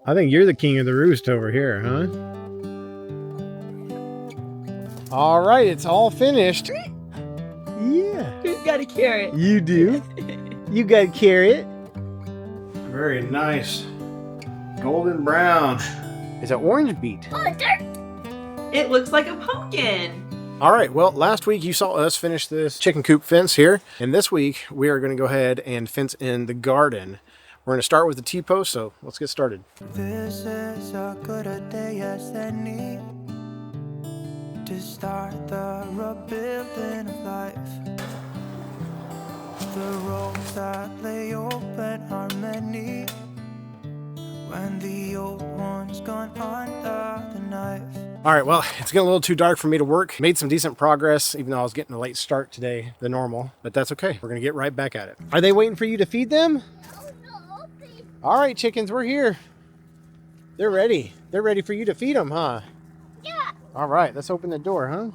I think you're the king of the roost over here, huh? All right, it's all finished. Yeah. Who's got a carrot? You do. You got a carrot. Very nice. Golden brown. It's an orange beet. It looks like a pumpkin. All right, well, last week you saw us finish this chicken coop fence here. And this week we are going to go ahead and fence in the garden. We're going to start with the T-post, so let's get started. This is a good a day as any to start the rebuilding of life. The roads that lay open are many when the old one's gone under the knife. All right, well, it's getting a little too dark for me to work. Made some decent progress, even though I was getting a late start today than normal, but that's okay. We're going to get right back at it. Are they waiting for you to feed them? All right, chickens, we're here. They're ready. They're ready for you to feed them, huh? Yeah. All right, let's open the door, huh?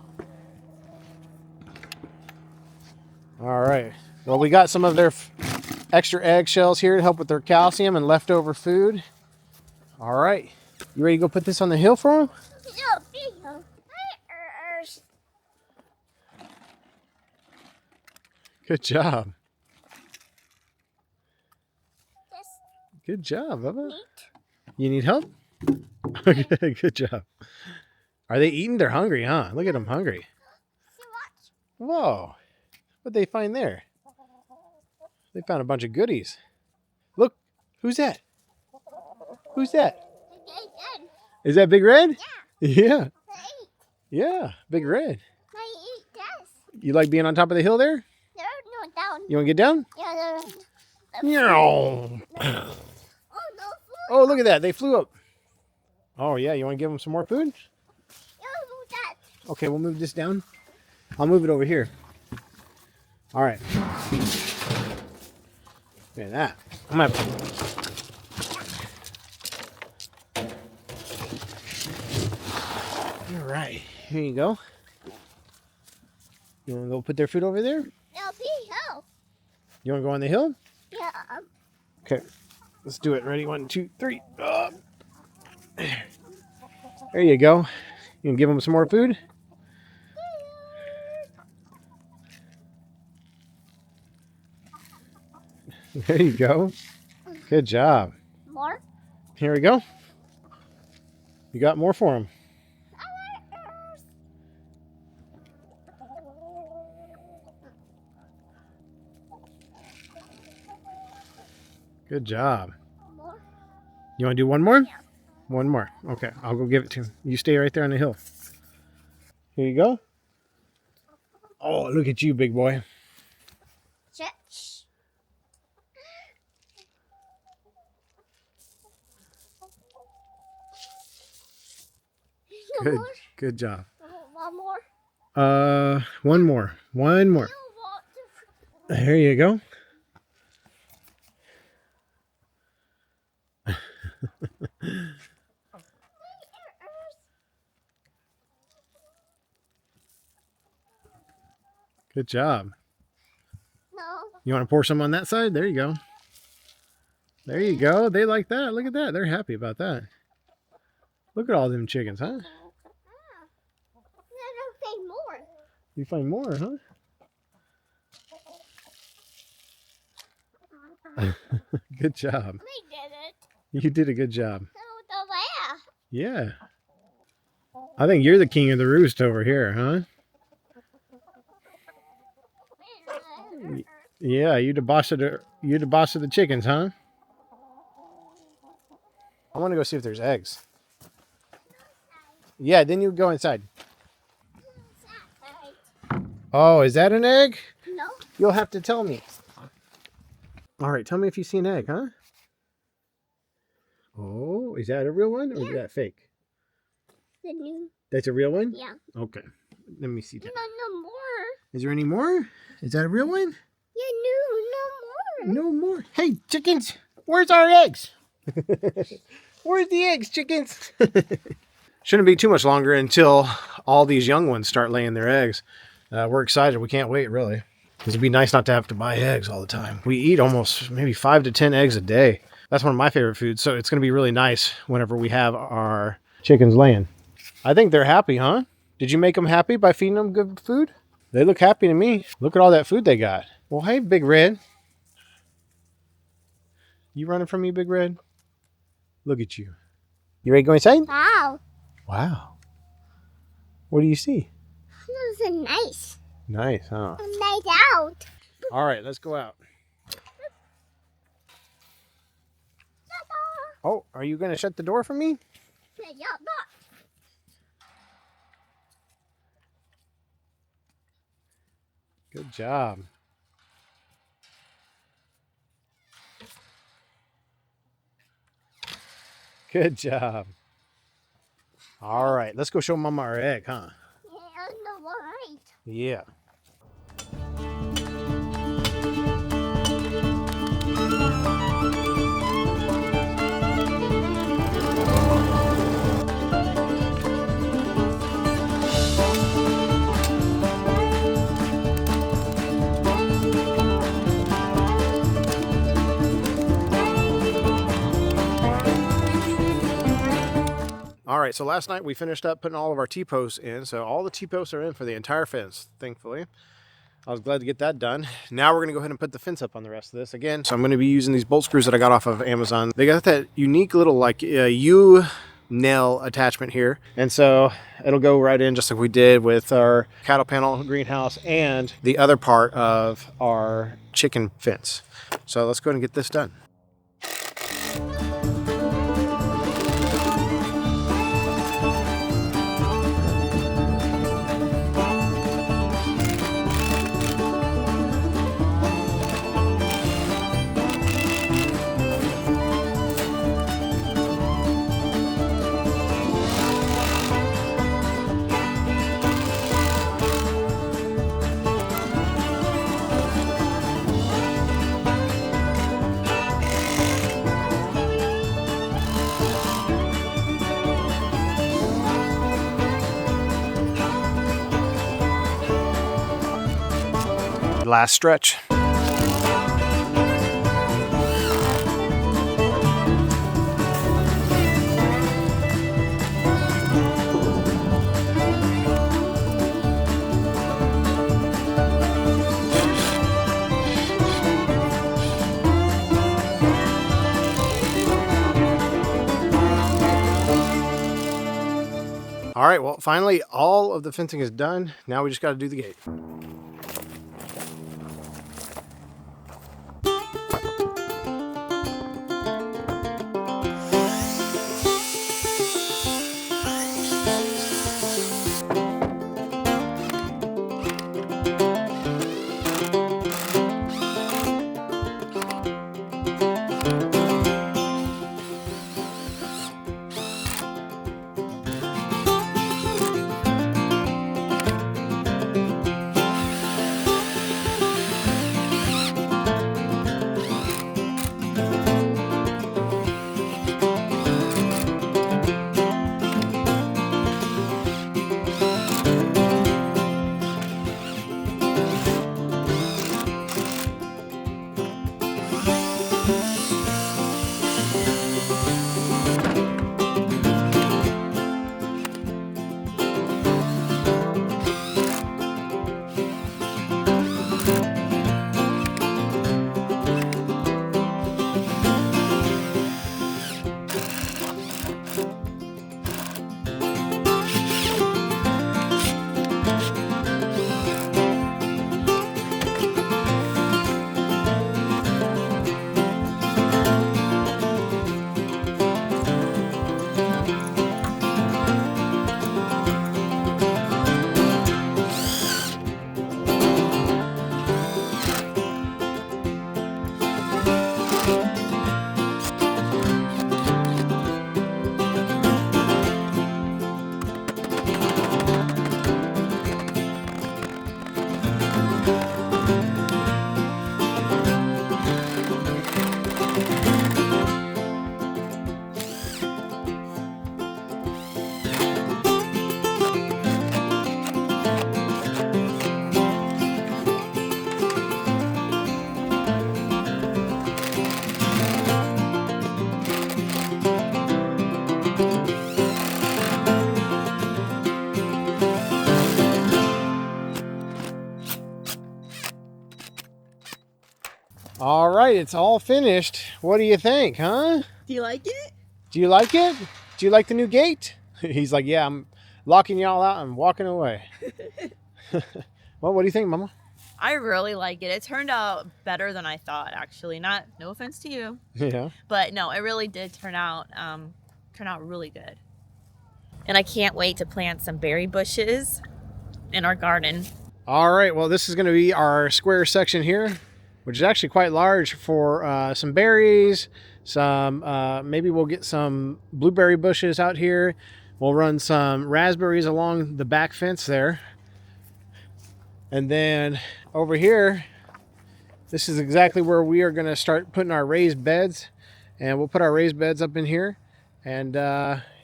All right. Well, we got some of their extra eggshells here to help with their calcium and leftover food. All right. You ready to go put this on the hill for them? Good job. Good job, Bubba. You need help? Okay, good job. Are they eating? They're hungry, huh? Look at them hungry. Whoa. What'd they find there? They found a bunch of goodies. Look, who's that? Who's that? Is that Big Red? Yeah. Yeah, Big Red. You like being on top of the hill there? You want to get down? No. Oh, look at that. They flew up. Oh, yeah. You want to give them some more food? Okay, we'll move this down. I'll move it over here. All right. Look at that. I'm going to... All right. Here you go. You want to go put their food over there? You want to go on the hill? Yeah. Okay. Let's do it. Ready? 1, 2, 3. There you go. You can give them some more food? There you go. Good job. More? Here we go. You got more for them. Good job. More? You want to do one more? Yeah. One more. Okay, I'll go give it to him. You stay right there on the hill. Here you go. Oh, look at you, big boy. Good. Good job. One more? One more. One more. There you go. Good job. No. You want to pour some on that side? There you go. There you go. They like that. Look at that. They're happy about that. Look at all them chickens, huh? Find more. You find more, huh? Good job. We did it. You did a good job. So the where? Yeah. I think you're the king of the roost over here, huh? Yeah, you the boss of the chickens, huh? I want to go see if there's eggs. Yeah, then you go inside. Oh, is that an egg? No. You'll have to tell me. All right, tell me if you see an egg, huh? Oh, is that a real one or is that fake? The new. That's a real one? Yeah. Okay. Let me see that. No more. Is there any more? Is that a real one? Yeah, no more. No more. Hey, chickens, where's our eggs? Where's the eggs, chickens? Shouldn't be too much longer until all these young ones start laying their eggs. We're excited. We can't wait, really. Because it'd be nice not to have to buy eggs all the time. We eat almost maybe 5 to 10 eggs a day. That's one of my favorite foods. So it's going to be really nice whenever we have our chickens laying. I think they're happy, huh? Did you make them happy by feeding them good food? They look happy to me. Look at all that food they got. Well, hey, Big Red. You running from me, Big Red? Look at you. You ready to go inside? Wow. Wow. What do you see? This is nice. Nice, huh? Nice out. All right, let's go out. Oh, are you going to shut the door for me? Good job. Good job. All right, let's go show Mama our egg, huh? Yeah. All right, so last night we finished up putting all of our T-posts in. So all the T-posts are in for the entire fence, thankfully. I was glad to get that done. Now we're going to go ahead and put the fence up on the rest of this again. So I'm going to be using these bolt screws that I got off of Amazon. They got that unique little like U-nail attachment here. And so it'll go right in just like we did with our cattle panel greenhouse and the other part of our chicken fence. So let's go ahead and get this done. Last stretch. All right, well, finally all of the fencing is done. Now we just got to do the gate. All right, it's all finished. What do you think, huh? Do you like it? Do you like it? Do you like the new gate? He's like, yeah, I'm locking y'all out and walking away. Well, what do you think, Mama? I really like it. It turned out better than I thought, actually. No offense to you, Yeah. but no, it really did turn out really good. And I can't wait to plant some berry bushes in our garden. All right, well, this is going to be our square section here, which is actually quite large for some berries. Maybe we'll get some blueberry bushes out here. We'll run some raspberries along the back fence there. And then over here, this is exactly where we are going to start putting our raised beds. And we'll put our raised beds up in here. And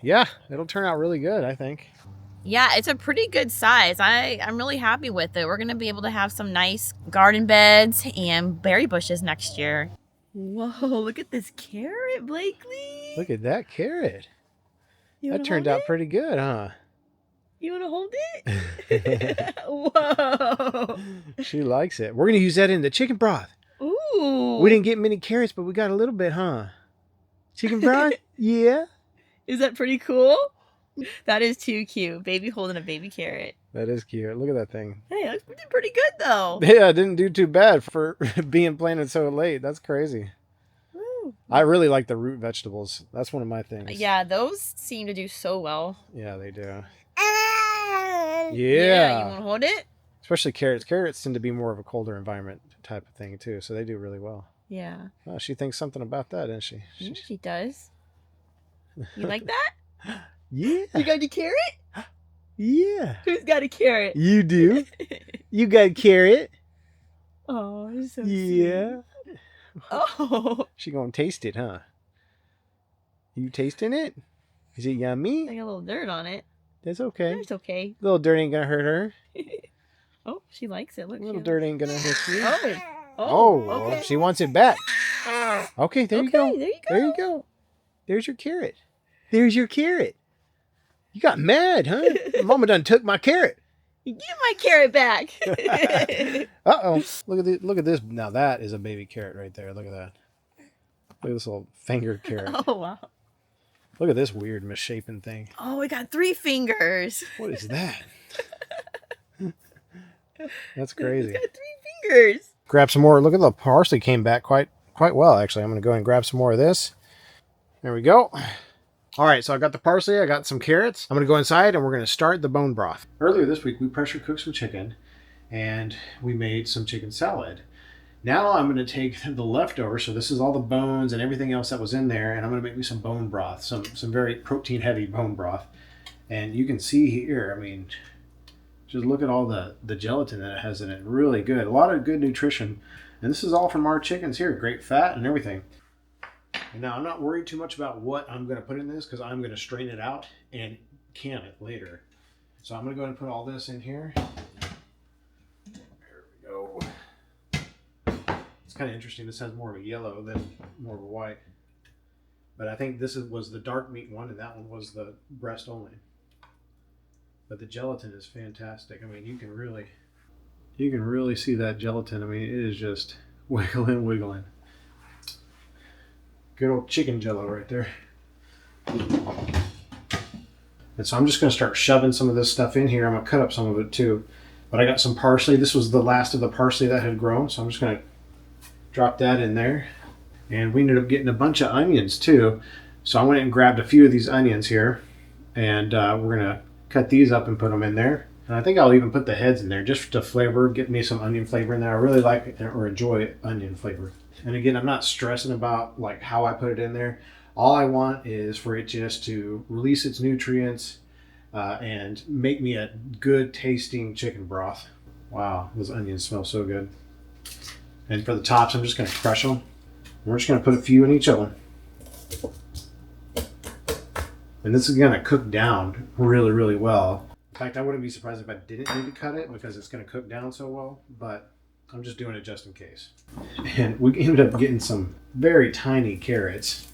yeah, it'll turn out really good, I think. Yeah, it's a pretty good size. I'm really happy with it. We're going to be able to have some nice garden beds and berry bushes next year. Whoa, look at this carrot, Blakely. Look at that carrot. You That turned out pretty good, huh? You want to hold it? Whoa. She likes it. We're going to use that in the chicken broth. Ooh. We didn't get many carrots, but we got a little bit, huh? Chicken broth? Yeah. Is that pretty cool? That is too cute. Baby holding a baby carrot. That is cute. Look at that thing. Hey, that's pretty good, though. Yeah, it didn't do too bad for being planted so late. That's crazy. Woo. I really like the root vegetables. That's one of my things. Yeah, those seem to do so well. Yeah, they do. Yeah, you want to hold it? Especially carrots. Carrots tend to be more of a colder environment type of thing, too. So they do really well. Yeah. Oh, she thinks something about that, doesn't she? Yeah, she does. You like that? Yeah. You got a carrot? Yeah. Who's got a carrot? You do. You got a carrot. Oh, you're so Yeah. sweet. Oh. She gonna taste it, huh? You tasting it? Is it yummy? I got a little dirt on it. That's okay. It's okay. A little dirt ain't gonna hurt her. Oh, she likes it. Look, A little dirt ain't gonna hurt you. Oh. Oh, Okay. well, she wants it back. Okay, there you go. There you go. There you go. There's your carrot. There's your carrot. You got mad, huh? Mama done took my carrot. You give my carrot back. Uh-oh. Look at this. Now that is a baby carrot right there. Look at that. Look at this little fingered carrot. Oh, wow. Look at this weird misshapen thing. Oh, we got 3 fingers. What is that? That's crazy. It's got 3 fingers. Grab some more. Look at the parsley came back quite well, actually. I'm going to go ahead and grab some more of this. There we go. All right, so I got the parsley. I got some carrots. I'm going to go inside and we're going to start the bone broth. Earlier this week, we pressure cooked some chicken and we made some chicken salad. Now I'm going to take the leftovers. So this is all the bones and everything else that was in there. And I'm going to make me some bone broth, some very protein heavy bone broth. And you can see here, I mean, just look at all the gelatin that it has in it. Really good. A lot of good nutrition. And this is all from our chickens here. Great fat and everything. And now I'm not worried too much about what I'm going to put in this because I'm going to strain it out and can it later. So I'm going to go ahead and put all this in here. There we go. It's kind of interesting. This has more of a yellow than more of a white. But I think this was the dark meat one and that one was the breast only. But the gelatin is fantastic. I mean, you can really see that gelatin. I mean, it is just wiggling. Good old chicken jello right there. And so I'm just going to start shoving some of this stuff in here. I'm going to cut up some of it too. But I got some parsley. This was the last of the parsley that had grown. So I'm just going to drop that in there. And we ended up getting a bunch of onions too. So I went and grabbed a few of these onions here. And we're going to cut these up and put them in there. And I think I'll even put the heads in there just to flavor, get me some onion flavor in there. I really like or enjoy onion flavor. And again, I'm not stressing about like how I put it in there. All I want is for it just to release its nutrients and make me a good tasting chicken broth. Wow, those onions smell so good. And for the tops, I'm just going to crush them. We're just going to put a few in each of them. And this is going to cook down really, really well. In fact, I wouldn't be surprised if I didn't need to cut it because it's going to cook down so well, but I'm just doing it just in case. And we ended up getting some very tiny carrots.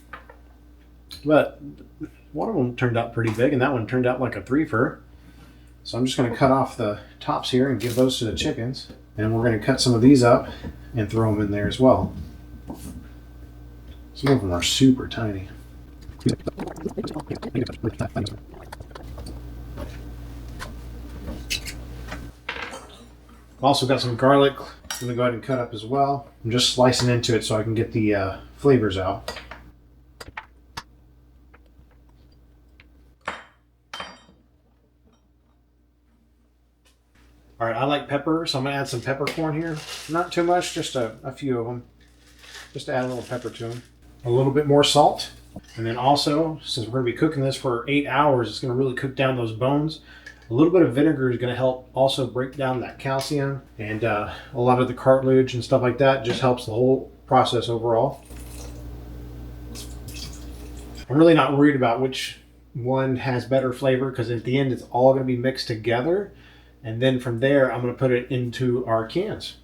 But one of them turned out pretty big, and that one turned out like a three-fer. So I'm just going to cut off the tops here and give those to the chickens. And we're going to cut some of these up and throw them in there as well. Some of them are super tiny. I've also got some garlic I'm going to go ahead and cut up as well. I'm just slicing into it so I can get the flavors out. All right, I like pepper, so I'm going to add some peppercorn here. Not too much, just a few of them. Just to add a little pepper to them. A little bit more salt. And then also, since we're going to be cooking this for 8 hours, it's going to really cook down those bones. A little bit of vinegar is going to help also break down that calcium. And a lot of the cartilage and stuff like that just helps the whole process overall. I'm really not worried about which one has better flavor, because at the end it's all going to be mixed together. And then from there, I'm going to put it into our cans.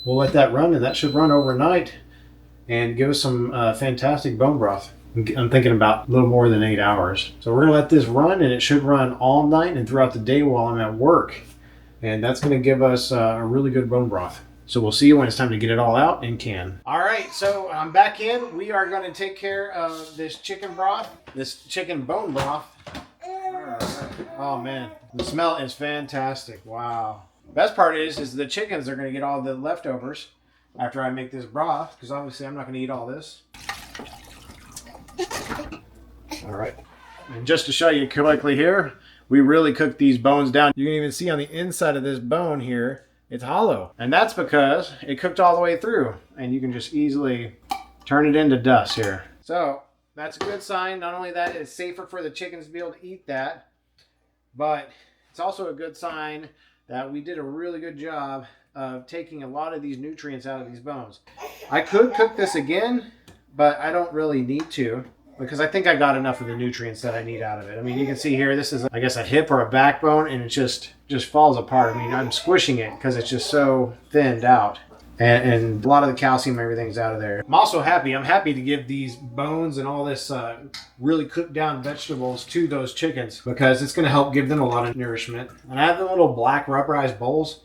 We'll let that run, and that should run overnight and give us some fantastic bone broth. I'm thinking about a little more than 8 hours. So we're going to let this run, and it should run all night and throughout the day while I'm at work. And that's going to give us a really good bone broth. So we'll see you when it's time to get it all out in can. All right, so I'm back in. We are going to take care of this chicken broth, this chicken bone broth. Oh man, the smell is fantastic. Wow. Best part is the chickens are going to get all the leftovers after I make this broth, because obviously I'm not going to eat all this. All right. And just to show you quickly here, we really cooked these bones down. You can even see on the inside of this bone here, it's hollow. And that's because it cooked all the way through, and you can just easily turn it into dust here. So that's a good sign. Not only that, it's safer for the chickens to be able to eat that, but it's also a good sign that we did a really good job of taking a lot of these nutrients out of these bones. I could cook this again, but I don't really need to, because I think I got enough of the nutrients that I need out of it. I mean, you can see here, this is, I guess, a hip or a backbone, and it just falls apart. I mean, I'm squishing it because it's just so thinned out. And a lot of the calcium, everything's out of there. I'm also happy. I'm happy to give these bones and all this really cooked down vegetables to those chickens, because it's going to help give them a lot of nourishment. And I have the little black rubberized bowls,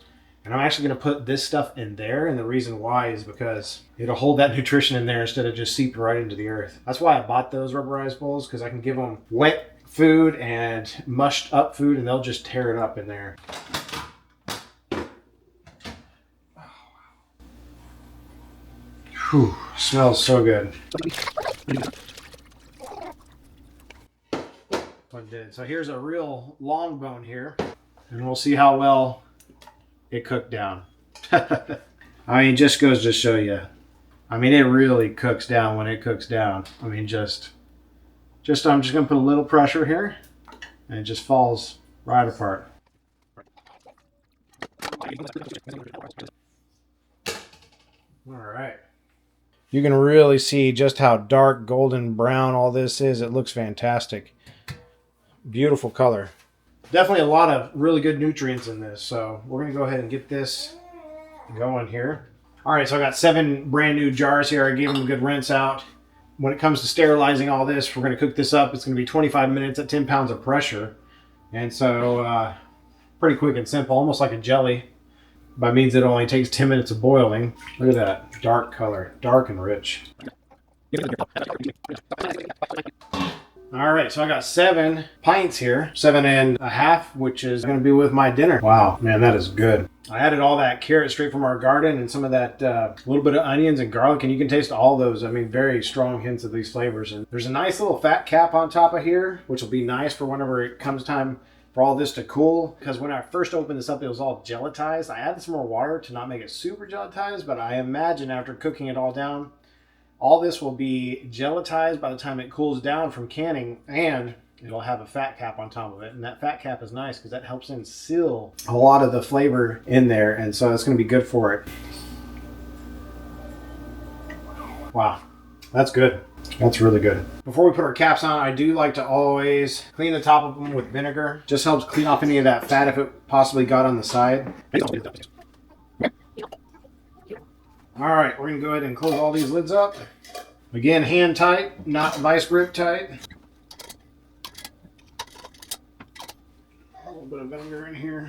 and I'm actually going to put this stuff in there. And the reason why is because it'll hold that nutrition in there instead of just seeping right into the earth. That's why I bought those rubberized bowls, because I can give them wet food and mushed up food, and they'll just tear it up in there. Whew, smells so good. So here's a real long bone here, and we'll see how well it cooked down. I mean, just goes to show you. I mean, it really cooks down when it cooks down. I mean, I'm just gonna put a little pressure here, and it just falls right apart. All right. You can really see just how dark golden brown all this is. It looks fantastic. Beautiful color. Definitely a lot of really good nutrients in this. So we're going to go ahead and get this going here. All right, so I got 7 brand new jars here. I gave them a good rinse out. When it comes to sterilizing all this, we're going to cook this up. It's going to be 25 minutes at 10 pounds of pressure. And so pretty quick and simple, almost like a jelly. By means it only takes 10 minutes of boiling. Look at that dark color, dark and rich. All right, so I got 7 pints here, 7.5, which is going to be with my dinner. Wow, man, that is good. I added all that carrot straight from our garden and some of that little bit of onions and garlic, and you can taste all those. I mean, very strong hints of these flavors. And there's a nice little fat cap on top of here, which will be nice for whenever it comes time for all this to cool, because when I first opened this up, it was all gelatized. I added some more water to not make it super gelatized, but I imagine after cooking it all down, all this will be gelatized by the time it cools down from canning, and it'll have a fat cap on top of it. And that fat cap is nice because that helps seal a lot of the flavor in there, and so it's going to be good for it. Wow, that's good. That's really good. Before we put our caps on, I do like to always clean the top of them with vinegar. Just helps clean off any of that fat if it possibly got on the side. All right, we're gonna go ahead and close all these lids up. Again, hand tight, not vice grip tight. A little bit of vinegar in here.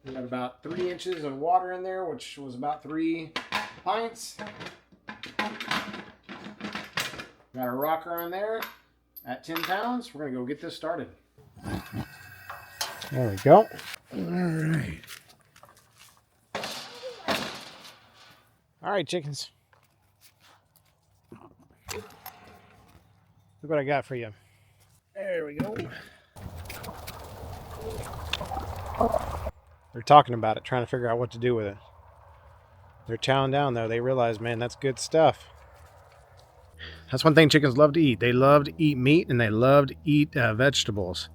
We got about 3 inches of water in there, which was about 3 pints. Got a rocker on there at 10 pounds. We're gonna go get this started. There we go. All right, chickens. Look what I got for you. There we go. They're talking about it, trying to figure out what to do with it. They're chowing down, though. They realize, man, that's good stuff. That's one thing chickens love to eat. They love to eat meat, and they love to eat vegetables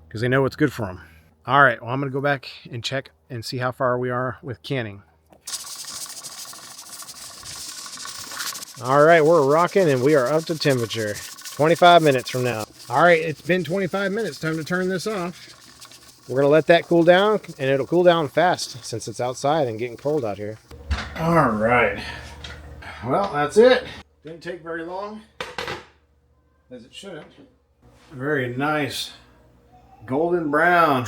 because they know what's good for them. All right, well, I'm going to go back and check and see how far we are with canning. All right, we're rocking, and we are up to temperature. 25 minutes from now. All right, it's been 25 minutes. Time to turn this off. We're going to let that cool down, and it'll cool down fast since it's outside and getting cold out here. All right. Well, that's it. Didn't take very long, as it shouldn't. Very nice golden brown.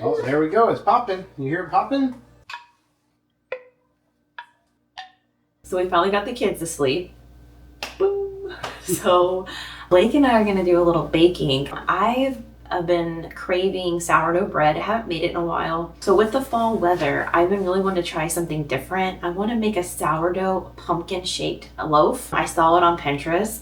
Oh, there we go. It's popping. You hear it popping? So we finally got the kids to sleep. Boom. So Blake and I are going to do a little baking. I've been craving sourdough bread. I haven't made it in a while. So with the fall weather, I've been really wanting to try something different. I want to make a sourdough pumpkin shaped loaf. I saw it on Pinterest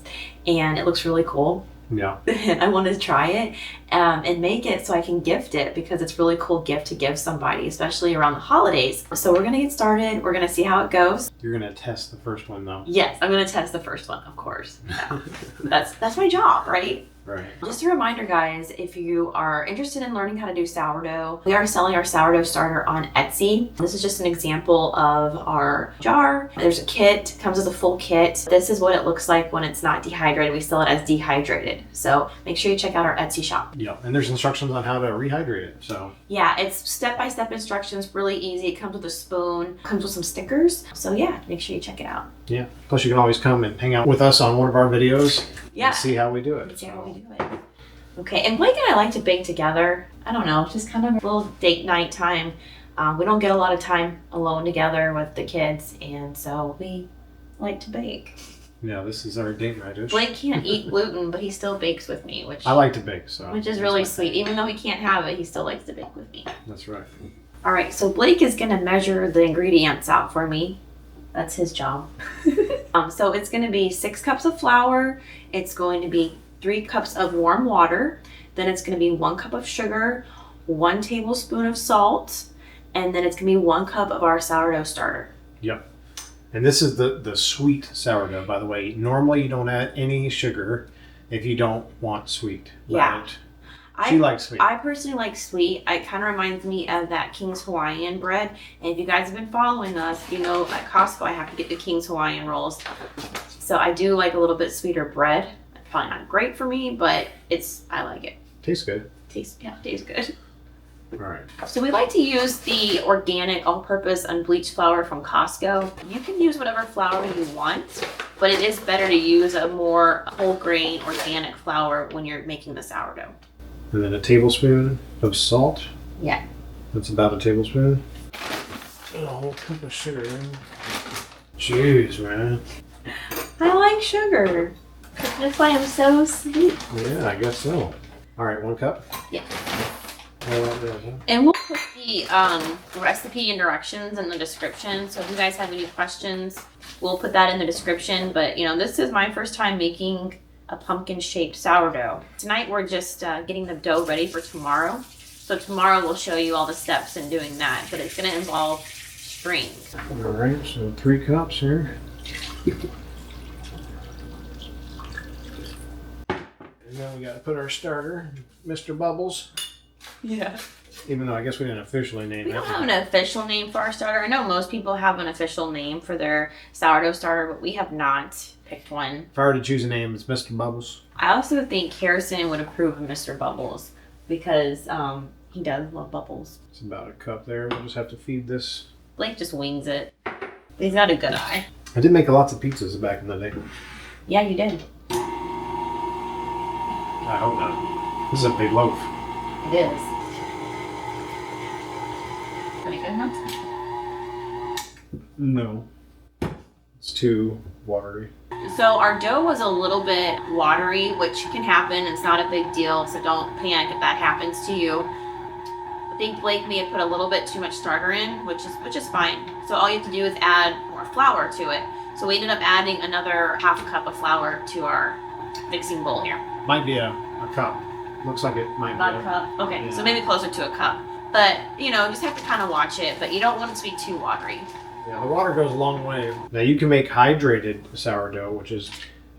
and it looks really cool. Yeah. And I wanted to try it and make it so I can gift it because it's a really cool gift to give somebody, especially around the holidays. So we're going to get started. We're going to see how it goes. You're going to test the first one though. Yes, I'm going to test the first one, of course. Yeah. That's my job, right? Right. Just a reminder, guys, if you are interested in learning how to do sourdough, we are selling our sourdough starter on Etsy. This is just an example of our jar. There's a kit, comes with a full kit. This is what it looks like when it's not dehydrated. We sell it as dehydrated. So make sure you check out our Etsy shop. Yeah, and there's instructions on how to rehydrate it. So yeah, it's step-by-step instructions, really easy. It comes with a spoon, comes with some stickers. So yeah, make sure you check it out. Yeah. Plus you can always come and hang out with us on one of our videos. Yeah. And see how we do it. See how we do it. Okay, and Blake and I like to bake together. I don't know, just kind of a little date night time. We don't get a lot of time alone together with the kids, and so we like to bake. Yeah, this is our date night dish. Blake can't eat gluten, but he still bakes with me, which I like to bake, so which is really sweet. Even though he can't have it, he still likes to bake with me. That's right. All right, so Blake is going to measure the ingredients out for me. That's his job. So it's going to be 6 cups of flour. It's going to be 3 cups of warm water. Then it's going to be 1 cup of sugar, 1 tablespoon of salt, and then it's going to be 1 cup of our sourdough starter. Yep. And this is the sweet sourdough, by the way. Normally you don't add any sugar if you don't want sweet. Yeah. She likes sweet. I personally like sweet. It kind of reminds me of that King's Hawaiian bread. And if you guys have been following us, you know at Costco I have to get the King's Hawaiian rolls. So I do like a little bit sweeter bread. It's probably not great for me, but I like it. Tastes good. Tastes good. All right. So we like to use the organic all-purpose unbleached flour from Costco. You can use whatever flour you want, but it is better to use a more whole grain organic flour when you're making the sourdough. And then a tablespoon of salt. Yeah. That's about a tablespoon. And a whole cup of sugar. Jeez, man. I like sugar. That's why I'm so sweet. Yeah, I guess so. All right, 1 cup. Yeah. All right, there, huh? And we'll put the recipe and directions in the description. So if you guys have any questions, we'll put that in the description. But you know, this is my first time making a pumpkin-shaped sourdough. Tonight we're just getting the dough ready for tomorrow. So tomorrow we'll show you all the steps in doing that, but it's going to involve string. All right, so 3 cups here. And then we got to put our starter, Mr. Bubbles. Yeah. Even though I guess we didn't officially name it. We don't have an official name for our starter. I know most people have an official name for their sourdough starter, but we have not picked one. If I were to choose a name, it's Mr. Bubbles. I also think Harrison would approve of Mr. Bubbles because he does love bubbles. It's about a cup there. We'll just have to feed this. Blake just wings it. He's got a good eye. I did make lots of pizzas back in the day. Yeah, you did. I hope not. This is a big loaf. It is. Pretty good enough? No. It's too watery. So our dough was a little bit watery, which can happen. It's not a big deal, so don't panic if that happens to you. I think Blake may have put a little bit too much starter in, which is fine. So all you have to do is add more flour to it. So we ended up adding another half a cup of flour to our mixing bowl here. Might be a cup. Looks like it might About be a cup? Okay, Yeah. so maybe closer to a cup. But, you know, just have to kind of watch it, but you don't want it to be too watery. Yeah, the water goes a long way. Now you can make hydrated sourdough, which is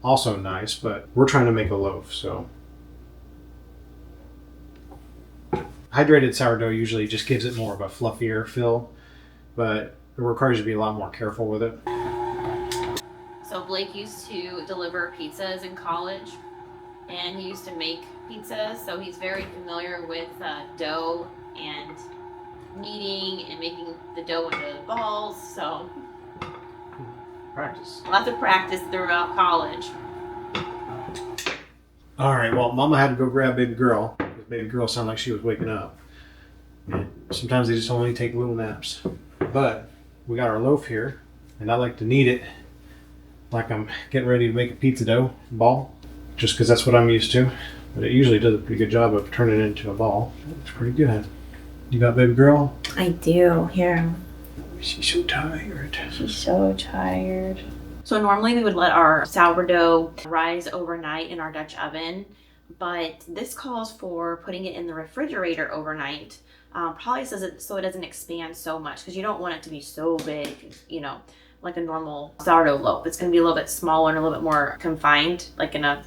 also nice, but we're trying to make a loaf, so. Hydrated sourdough usually just gives it more of a fluffier fill, but it requires you to be a lot more careful with it. So Blake used to deliver pizzas in college, and he used to make pizzas, so he's very familiar with dough and kneading and making the dough into balls, so Practice. lots of practice throughout college. All right, well, Mama had to go grab baby girl, because baby girl sounded like she was waking up. And sometimes they just only take little naps. But we got our loaf here, and I like to knead it like I'm getting ready to make a pizza dough ball, just because that's what I'm used to. But it usually does a pretty good job of turning it into a ball. It's pretty good. You got baby girl? I do. Here. She's so tired. She's so tired. So normally we would let our sourdough rise overnight in our Dutch oven, but this calls for putting it in the refrigerator overnight. Probably so it doesn't expand so much, because you don't want it to be so big, you know, like a normal sourdough loaf. It's going to be a little bit smaller and a little bit more confined, like in a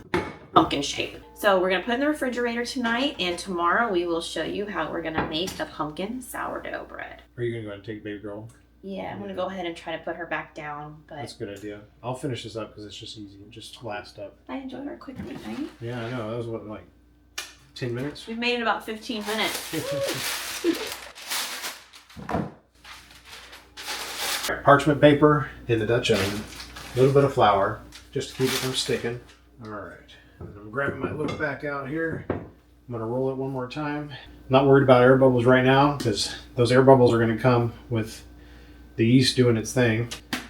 pumpkin shape. So we're going to put it in the refrigerator tonight, and tomorrow we will show you how we're going to make a pumpkin sourdough bread. Are you going to go ahead and take baby girl? Yeah, I'm going to go ahead and try to put her back down. But That's a good idea. I'll finish this up because it's just easy. Just last up. I enjoyed our quick night, right? Yeah, I know. That was what, like 10 minutes? We've made it about 15 minutes. Parchment paper in the Dutch oven. A little bit of flour just to keep it from sticking. All right. And I'm grabbing my loaf back out here. I'm going to roll it one more time. I'm not worried about air bubbles right now because those air bubbles are going to come with the yeast doing its thing.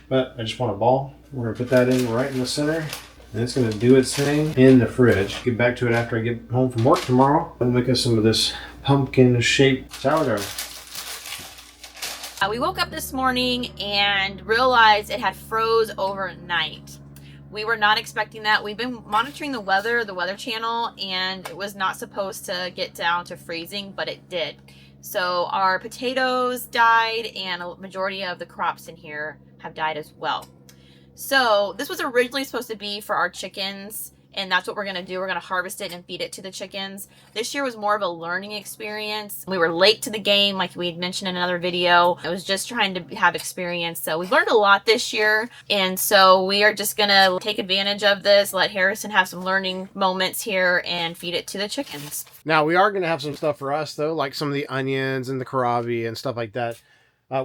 But I just want a ball. We're going to put that in right in the center. And it's going to do its thing in the fridge. Get back to it after I get home from work tomorrow. And make us some of this pumpkin-shaped sourdough. We woke up this morning and realized it had froze overnight. We were not expecting that. We've been monitoring the weather channel, and it was not supposed to get down to freezing, but it did. So our potatoes died, and a majority of the crops in here have died as well. So this was originally supposed to be for our chickens, and that's what we're going to do. We're going to harvest it and feed it to the chickens. This year was more of a learning experience. We were late to the game, like we had mentioned in another video. I was just trying to have experience. So we've learned a lot this year. And so we are just going to take advantage of this, let Harrison have some learning moments here, and feed it to the chickens. Now, we are going to have some stuff for us, though, like some of the onions and the kohlrabi and stuff like that.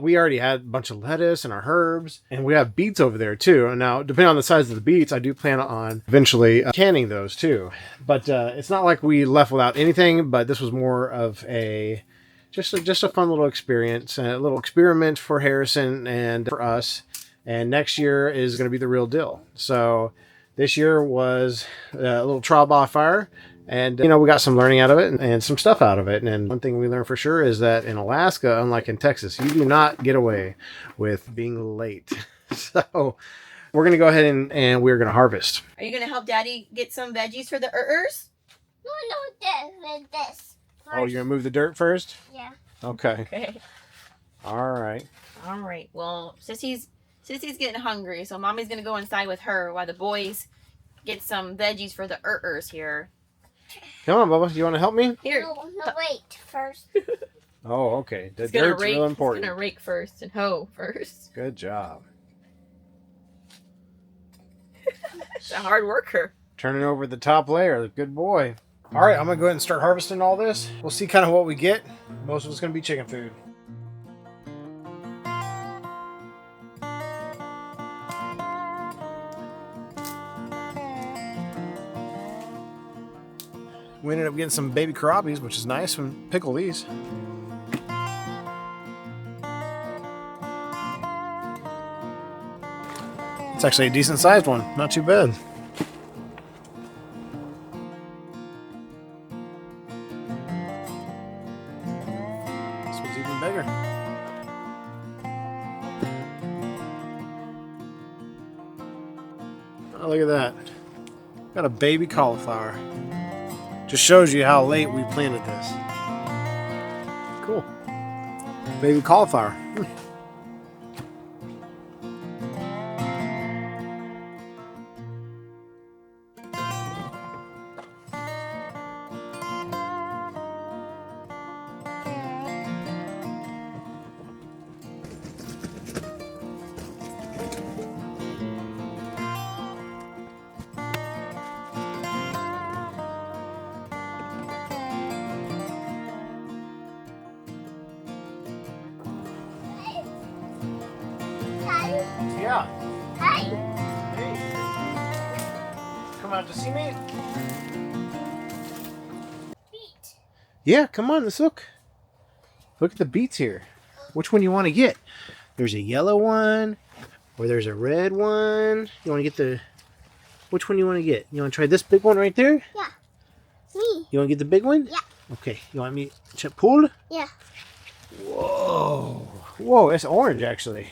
We already had a bunch of lettuce and our herbs, and we have beets over there too. And now, depending on the size of the beets, I do plan on eventually canning those too. But it's not like we left without anything, but this was more of a just a fun little experience, a little experiment for Harrison and for us. And next year is going to be the real deal. So this year was a little trial by fire. And, you know, we got some learning out of it and some stuff out of it. And one thing we learned for sure is that in Alaska, unlike in Texas, you do not get away with being late. So we're going to go ahead and we're going to harvest. Are you going to help Daddy get some veggies for the ers? No, this. Oh, you're going to move the dirt first? Yeah. Okay. Okay. All right. All right. Well, Sissy's getting hungry, so Mommy's going to go inside with her while the boys get some veggies for the ers here. Come on, Bubba. You want to help me? Here. No, wait first. Oh, okay. The He's gonna dirt's rake. real He's important. gonna rake first and hoe first. Good job. He's a hard worker. Turning over the top layer. Good boy. All right, I'm going to go ahead and start harvesting all this. We'll see kind of what we get. Most of it's going to be chicken food. We ended up getting some baby karabis, which is nice, and pickle these. It's actually a decent sized one. Not too bad. This one's even bigger. Oh, look at that. Got a baby cauliflower. Just shows you how late we planted this. Cool. Baby cauliflower. Yeah. Hey. Hey. Come out to see me? Beet. Yeah, come on, let's look. Look at the beets here. Which one you want to get? There's a yellow one, or there's a red one. You want to get the... Which one you want to get? You want to try this big one right there? Yeah. Me. You want to get the big one? Yeah. Okay, you want me to pull? Yeah. Whoa. Whoa, it's orange actually.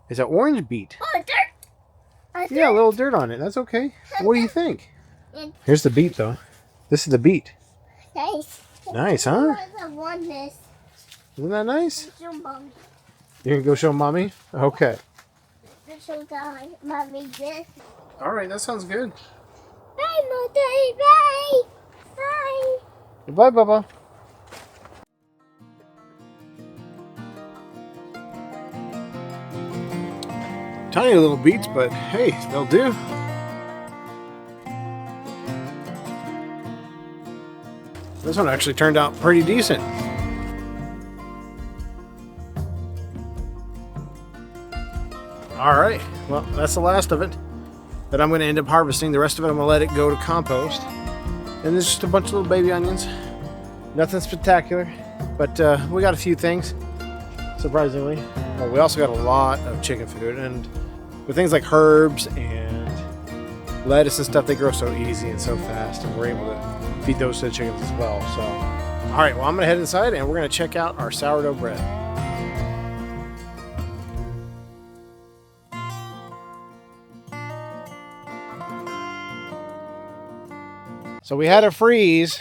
It's an orange beet. Oh, dirt. Yeah, a little dirt on it. That's okay. What do you think? Here's the beet, though. This is the beet. Nice. Nice, huh? I want this. Isn't that nice? Show mommy. You're going to go show mommy? Okay. Show mommy this. All right, that sounds good. Bye, Mother. Bye. Bye. Goodbye, Bubba. Tiny little beets, but hey, they'll do. This one actually turned out pretty decent. All right, well, that's the last of it that I'm going to end up harvesting. The rest of it, I'm going to let it go to compost. And there's just a bunch of little baby onions. Nothing spectacular, but we got a few things, surprisingly. Well, we also got a lot of chicken food, and with things like herbs and lettuce and stuff, they grow so easy and so fast, and we're able to feed those to the chickens as well. So, all right, well, I'm going to head inside, and we're going to check out our sourdough bread. So we had a freeze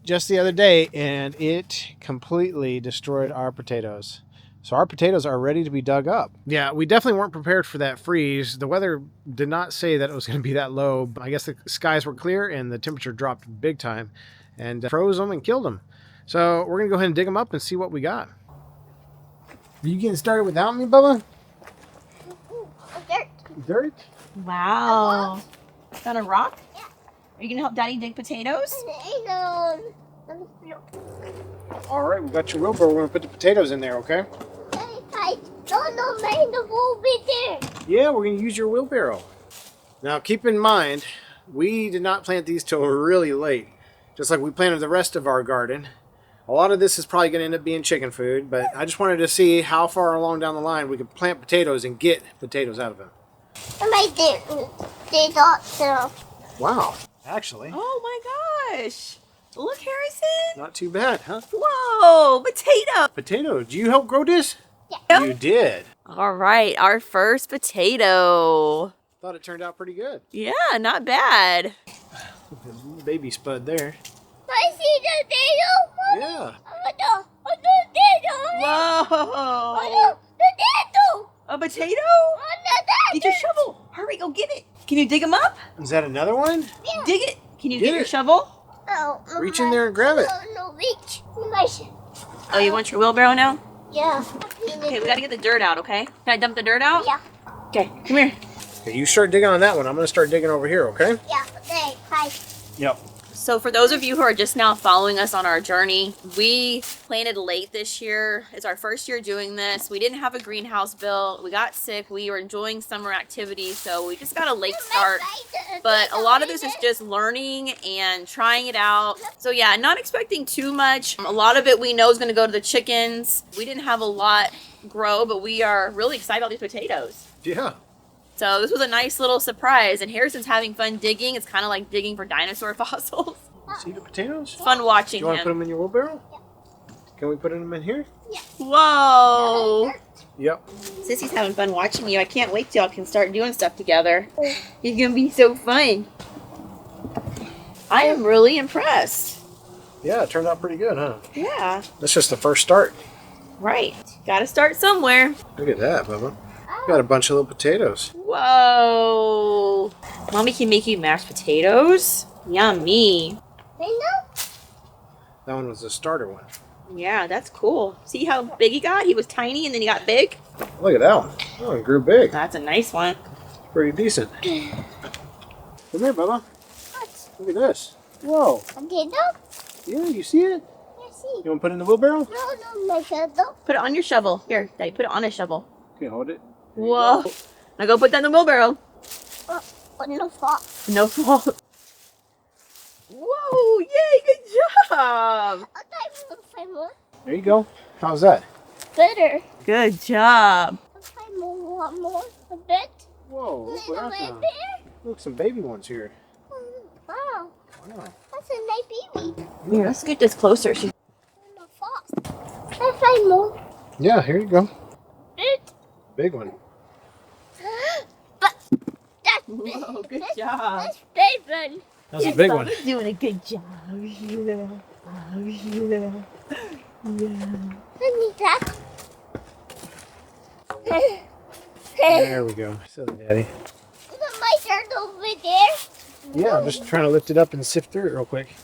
just the other day, and it completely destroyed our potatoes. So our potatoes are ready to be dug up. Yeah, we definitely weren't prepared for that freeze. The weather did not say that it was going to be that low. I guess the skies were clear and the temperature dropped big time and froze them and killed them. So we're going to go ahead and dig them up and see what we got. Are you getting started without me, Bubba? Dirt. Dirt? Wow. Found a rock? Yeah. Are you going to help Daddy dig potatoes? All right, we got your wheelbarrow. We're going to put the potatoes in there, okay? I don't know where the will be there. Yeah, we're going to use your wheelbarrow. Now, keep in mind, we did not plant these till really late. Just like we planted the rest of our garden. A lot of this is probably going to end up being chicken food, but I just wanted to see how far along down the line we could plant potatoes and get potatoes out of them. I did not so. Wow. Actually, Oh my gosh. Look, Harrison. not too bad, huh? Whoa, potato. Potato, did you help grow this? Yeah. You did. All right, our first potato. Thought it turned out pretty good. Yeah, not bad. Baby spud there. I see the potato. Yeah. Oh, the Whoa. potato. A potato? Oh, Get your shovel. Hurry, go get it. Can you dig them up? Is that another one? Dig it. Can you Get get your it. shovel? Oh, Reach in there and grab it. No, reach. Nice. Oh, you want your wheelbarrow now? Yeah. Okay, we gotta get the dirt out, okay? Can I dump the dirt out? Yeah. Okay, come here. Okay, you start digging on that one. I'm gonna start digging over here, okay? Yeah. Okay. Hi. Yep. So for those of you who are just now following us on our journey, we planted late this year. It's our first year doing this. We didn't have a greenhouse built. We got sick. We were enjoying summer activities, so we just got a late start. But a lot of this is just learning and trying it out. So yeah, not expecting too much. A lot of it we know is going to go to the chickens. We didn't have a lot grow, but we are really excited about these potatoes. Yeah. So this was a nice little surprise, and Harrison's having fun digging. It's kind of like digging for dinosaur fossils. See the potatoes? Fun watching Do you want to put him. them in your wheelbarrow? Can we put them in here? Whoa! Yep. Sissy's having fun watching you. I can't wait till y'all can start doing stuff together. It's gonna be so fun. I am really impressed. Yeah, it turned out pretty good, huh? Yeah, That's just the first start. right. Gotta start somewhere. Look at that, Bubba. Got a bunch of little potatoes. Whoa! Mommy can make you mashed potatoes. Yummy. That one was the starter one. Yeah, that's cool. See how big he got? He was tiny and then he got big. Look at that one. Oh, it grew big. That's a nice one. Pretty decent. Come here, Bubba. What? Look at this. Whoa. Potato? Yeah, you see it? I see. You want to put it in the wheelbarrow? No, my potato. Put it on your shovel. Here, Daddy, put it on a shovel. Okay, hold it. Whoa. Now go put that in the wheelbarrow. But no fault. No fault. Whoa, yay, good job. I'll try more. There you go. How's that? Better. Good job. I'll try more. Want more? A bit? Whoa, look Little what bit I found. there? Look, some baby ones here. Wow. Wow. That's a nice baby. Here, let's get this closer. No fault. I'll try more. Yeah, here you go. Bit. Big one. But that's Whoa, good that's- job. That's big one. That's a big one. Bubba's doing a good job. Yeah. Oh, yeah. Yeah. I need that. There we go. So, Daddy. My shirt over there. Yeah, I'm just trying to lift it up and sift through it real quick.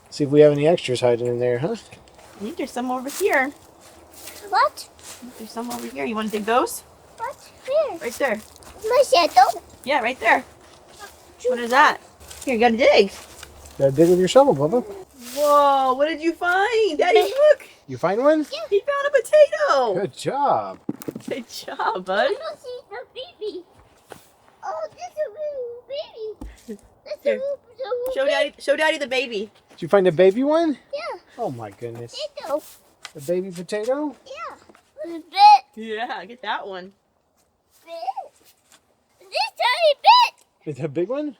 See if we have any extras hiding in there, huh? I think there's some over here. What? There's some over here. You want to dig those? What? Where? Right there. My shadow. Yeah, right there. What is that? Here, you gotta dig. Gotta dig with your shovel, Bubba. Whoa, what did you find? Daddy, look. You find one? He found a potato. Good job. Good job, I bud. don't see the baby. Oh, this is a little baby. This Here. is a Show little Daddy the baby. Did you find a baby one? Yeah. Oh my goodness. Potato. A baby potato? Yeah. A bit. Yeah, get that one. Bit. This tiny bit. Is that a big one?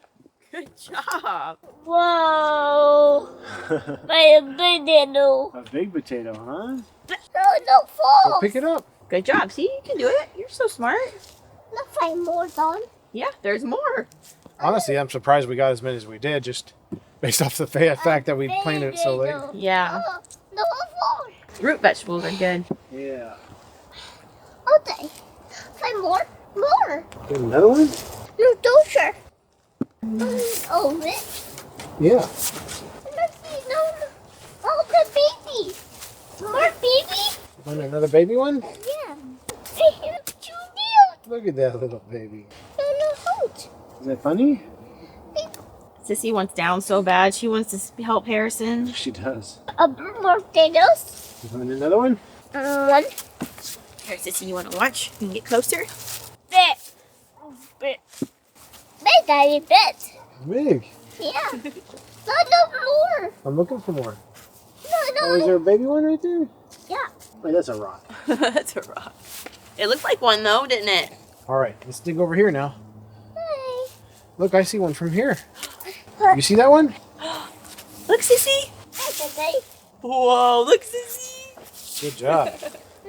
Good job. Whoa. My potato. A big potato, huh? No fall. Well, pick it up. Good job. See, you can do it. You're so smart. Not find more on. Yeah, there's more. Honestly, I'm surprised we got as many as we did, just based off the fact that we planted it so late. Yeah. Oh, no fall. Root vegetables are good. Yeah. Okay. Find more. More. Get another one? No dosher. Oh, this. Yeah. No. Oh, the baby. More baby. Find another baby one? Yeah. Hey, two meals. Look at that little baby. No fruit. Is that funny? Sissy wants down so bad. She wants to help Harrison. She does. More potatoes. You find another one? One. Here, Sissy, you want to watch? You can get closer. Bit. Bit. Bit, daddy, bit. Big. Yeah. No more. I'm looking for more. No. Oh, is there a baby one right there? Yeah. Wait, that's a rock. That's a rock. It looked like one though, didn't it? All right, let's dig over here now. Hi. Look, I see one from here. You see that one? Look, Sissy. Hi, Whoa, look, Sissy. Good job.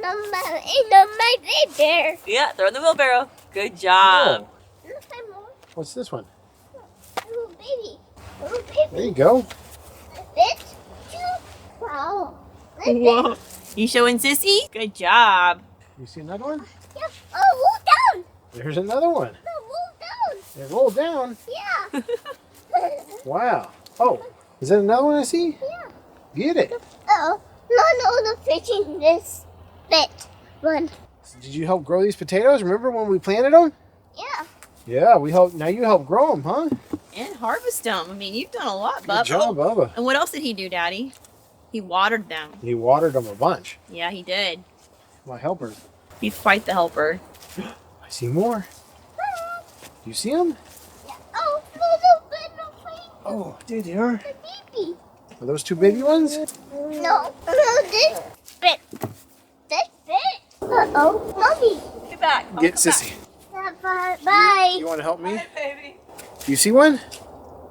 my bed there. Yeah, throw in the wheelbarrow. Good job. Oh, No, find more. what's this one? Little baby. Little There baby. you go. Bit. Wow. Whoa. You showing Sissy? Good job. You see another one? Yep. Oh, roll down. There's another one. No, roll down. It rolled down. Yeah. Wow. Oh, Is that another one I see? Yeah. Get it. Oh, no, the fish in this bit one. Did you help grow these potatoes? Remember when we planted them? Yeah. Yeah, we helped. Now you help grow them, huh? And harvest them. I mean, you've done a lot, Bubba. Good job, Bubba. And what else did he do, Daddy? He watered them. He watered them a bunch. Yeah, he did. My helper. He's quite the helper. I see more. Do you see them? Yeah. Oh, little baby. Oh, there they are. The baby. Are those two baby ones? No, this bit. This bit. Uh-oh, Mommy. Get back. Get Sissy. Bye. You want to help me? Hi, baby. Do you see one?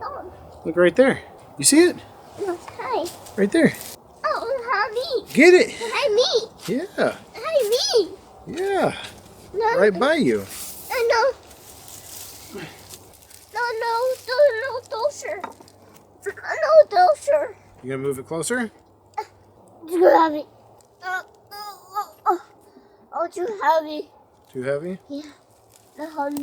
Oh, Look right there. You see it? no, hi. Right there. Oh, hi me. Get it. Hi me. Yeah. Hi me. Yeah. No, Right by you. no. Closer. No, closer. You gonna move it closer? Too heavy. Oh, too heavy. Too heavy? Yeah. They hold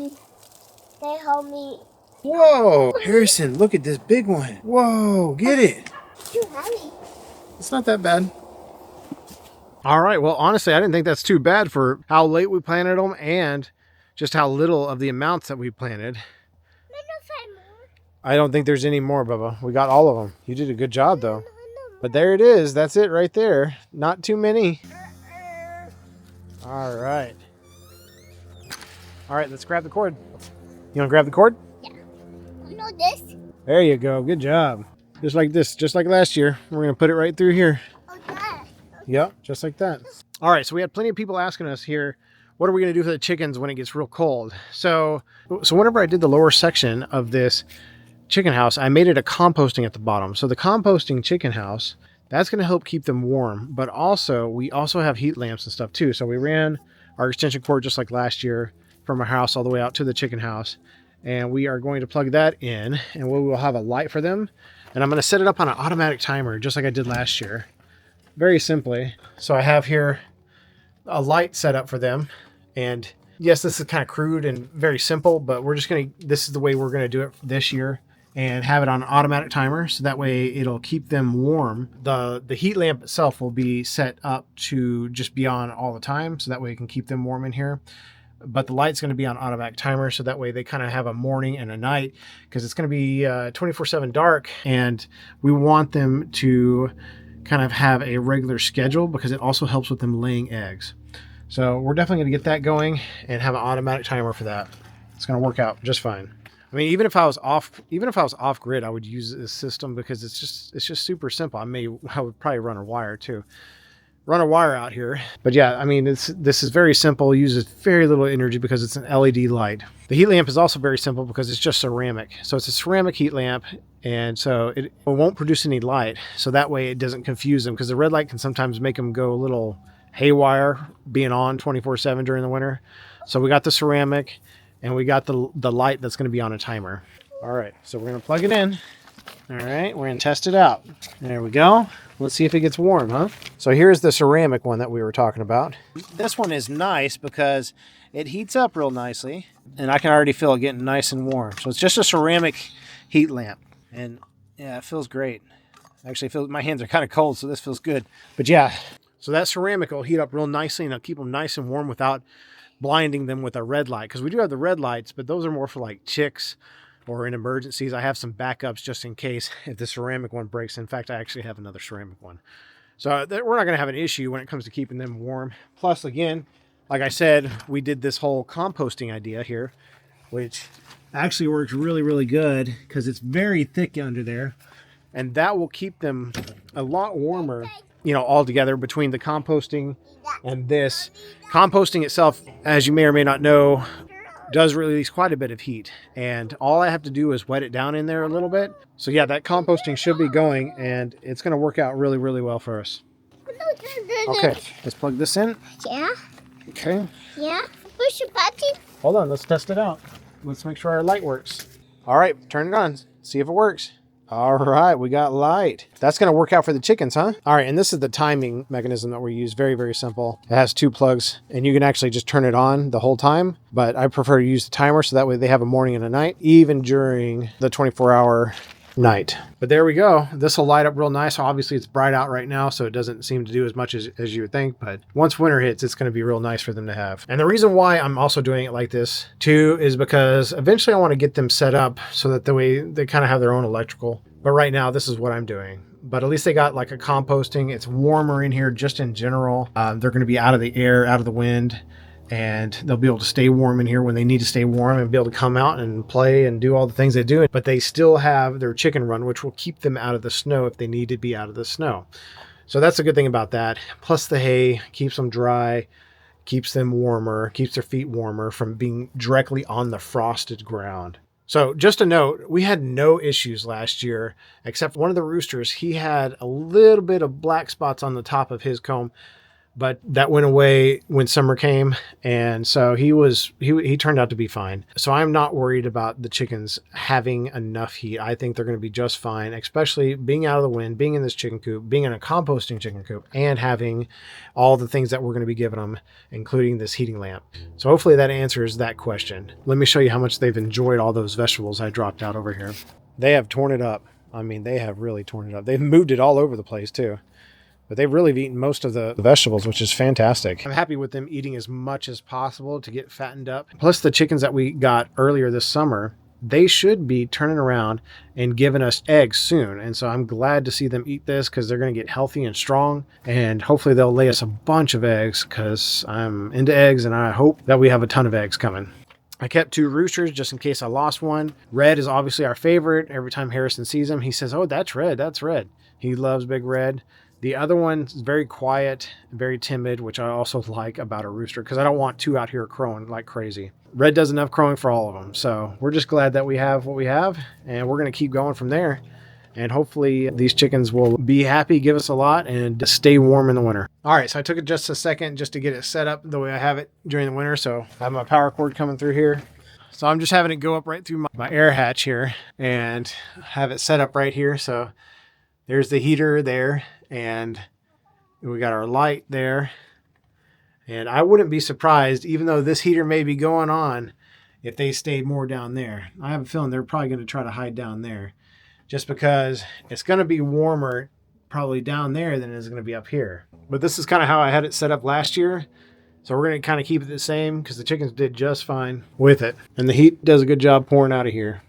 me. Whoa, Harrison, look at this big one. Whoa, get it. Too heavy. It's not that bad. All right, well, honestly, I didn't think that's too bad for how late we planted them and just how little of the amounts that we planted. I don't think there's any more, Bubba. We got all of them. You did a good job, though. But there it is. That's it right there. Not too many. All right. All right, let's grab the cord. You want to grab the cord? Yeah. No, this. There you go. Good job. Just like this, just like last year. We're going to put it right through here. Oh, that. Yep, just like that. All right, so we had plenty of people asking us here, what are we going to do for the chickens when it gets real cold? So whenever I did the lower section of this chicken house, I made it a composting at the bottom. So the composting chicken house, that's going to help keep them warm. But also, we also have heat lamps and stuff too. So we ran our extension cord just like last year from our house all the way out to the chicken house. And we are going to plug that in and we will have a light for them. And I'm going to set it up on an automatic timer just like I did last year. Very simply. So I have here a light set up for them. And yes, this is kind of crude and very simple, but this is the way we're going to do it this year. And have it on an automatic timer, so that way it'll keep them warm. The heat lamp itself will be set up to just be on all the time, so that way it can keep them warm in here. But the light's going to be on automatic timer, so that way they kind of have a morning and a night, because it's going to be 24/7 dark, and we want them to kind of have a regular schedule because it also helps with them laying eggs. So we're definitely going to get that going and have an automatic timer for that. It's going to work out just fine. I mean, even if I was off grid, I would use this system because it's just super simple. I would probably run a wire too. Run a wire out here. But yeah, I mean, this is very simple, uses very little energy because it's an LED light. The heat lamp is also very simple because it's just ceramic. So it's a ceramic heat lamp, and so it won't produce any light. So that way it doesn't confuse them, because the red light can sometimes make them go a little haywire being on 24/7 during the winter. So we got the ceramic and we got the light that's going to be on a timer. All right, so we're going to plug it in. All right, we're going to test it out. There we go. Let's see if it gets warm, huh? So here's the ceramic one that we were talking about. This one is nice because it heats up real nicely, and I can already feel it getting nice and warm. So it's just a ceramic heat lamp, and yeah, it feels great. Actually, my hands are kind of cold, so this feels good. But yeah, so that ceramic will heat up real nicely, and it'll keep them nice and warm without blinding them with a red light, because we do have the red lights, but those are more for like chicks or in emergencies. I have some backups just in case if the ceramic one breaks. In fact, I actually have another ceramic one. So we're not going to have an issue when it comes to keeping them warm. Plus, again, like I said, we did this whole composting idea here, which actually works really, really good because it's very thick under there. And that will keep them a lot warmer, all together between the composting and this. Composting itself, as you may or may not know, does release quite a bit of heat, and all I have to do is wet it down in there a little bit. So yeah, that composting should be going, and it's going to work out really, really well for us. Okay, let's plug this in. Yeah. Okay. Yeah. Push the button. Hold on, let's test it out. Let's make sure our light works. All right, turn it on. See if it works. All right, we got light. That's going to work out for the chickens, huh? All right, and this is the timing mechanism that we use. Very, very simple. It has 2 plugs, and you can actually just turn it on the whole time, but I prefer to use the timer so that way they have a morning and a night, even during the 24-hour night. But there we go. This will light up real nice. Obviously it's bright out right now, so it doesn't seem to do as much as you would think, but once winter hits, it's going to be real nice for them to have. And the reason why I'm also doing it like this too is because eventually I want to get them set up so that the way they kind of have their own electrical. But right now, this is what I'm doing. But at least they got like a composting. It's warmer in here just in general. They're going to be out of the air, out of the wind, and they'll be able to stay warm in here when they need to stay warm and be able to come out and play and do all the things they do. But they still have their chicken run, which will keep them out of the snow if they need to be out of the snow. So that's a good thing about that. Plus the hay keeps them dry, keeps them warmer, keeps their feet warmer from being directly on the frosted ground. So just a note, we had no issues last year, except one of the roosters. He had a little bit of black spots on the top of his comb, but that went away when summer came. And so he turned out to be fine. So I'm not worried about the chickens having enough heat. I think they're going to be just fine, especially being out of the wind, being in this chicken coop, being in a composting chicken coop, and having all the things that we're going to be giving them, including this heating lamp. So hopefully that answers that question. Let me show you how much they've enjoyed all those vegetables I dropped out over here. They have torn it up. I mean, they have really torn it up. They've moved it all over the place too. But they've really eaten most of the vegetables, which is fantastic. I'm happy with them eating as much as possible to get fattened up. Plus the chickens that we got earlier this summer, they should be turning around and giving us eggs soon. And so I'm glad to see them eat this because they're going to get healthy and strong. And hopefully they'll lay us a bunch of eggs because I'm into eggs and I hope that we have a ton of eggs coming. I kept 2 roosters just in case I lost one. Red is obviously our favorite. Every time Harrison sees him, he says, "Oh, that's Red, that's Red." He loves Big Red. The other one's very quiet, very timid, which I also like about a rooster because I don't want 2 out here crowing like crazy. Red does enough crowing for all of them. So we're just glad that we have what we have, and we're going to keep going from there. And hopefully these chickens will be happy, give us a lot, and stay warm in the winter. All right, so I took it just a second just to get it set up the way I have it during the winter. So I have my power cord coming through here. So I'm just having it go up right through my air hatch here and have it set up right here. So there's the heater there, and we got our light there. And I wouldn't be surprised, even though this heater may be going on, if they stayed more down there. I have a feeling they're probably going to try to hide down there just because it's going to be warmer probably down there than it is going to be up here. But this is kind of how I had it set up last year. So we're going to kind of keep it the same because the chickens did just fine with it. And the heat does a good job pouring out of here.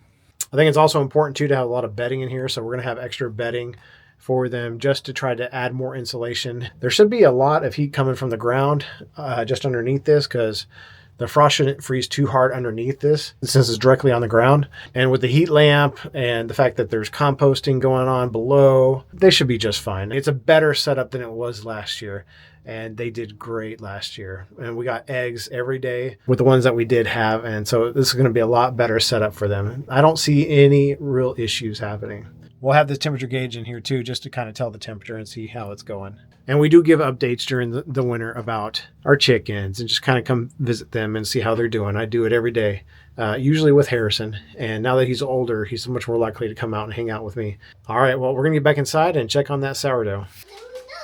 I think it's also important too to have a lot of bedding in here. So we're going to have extra bedding for them just to try to add more insulation. There should be a lot of heat coming from the ground just underneath this because the frost shouldn't freeze too hard underneath this since it's directly on the ground. And with the heat lamp and the fact that there's composting going on below, they should be just fine. It's a better setup than it was last year. And they did great last year. And we got eggs every day with the ones that we did have. And so this is going to be a lot better setup for them. I don't see any real issues happening. We'll have the temperature gauge in here too, just to kind of tell the temperature and see how it's going. And we do give updates during the winter about our chickens and just kind of come visit them and see how they're doing. I do it every day, usually with Harrison. And now that he's older, he's much more likely to come out and hang out with me. All right, well, we're going to get back inside and check on that sourdough.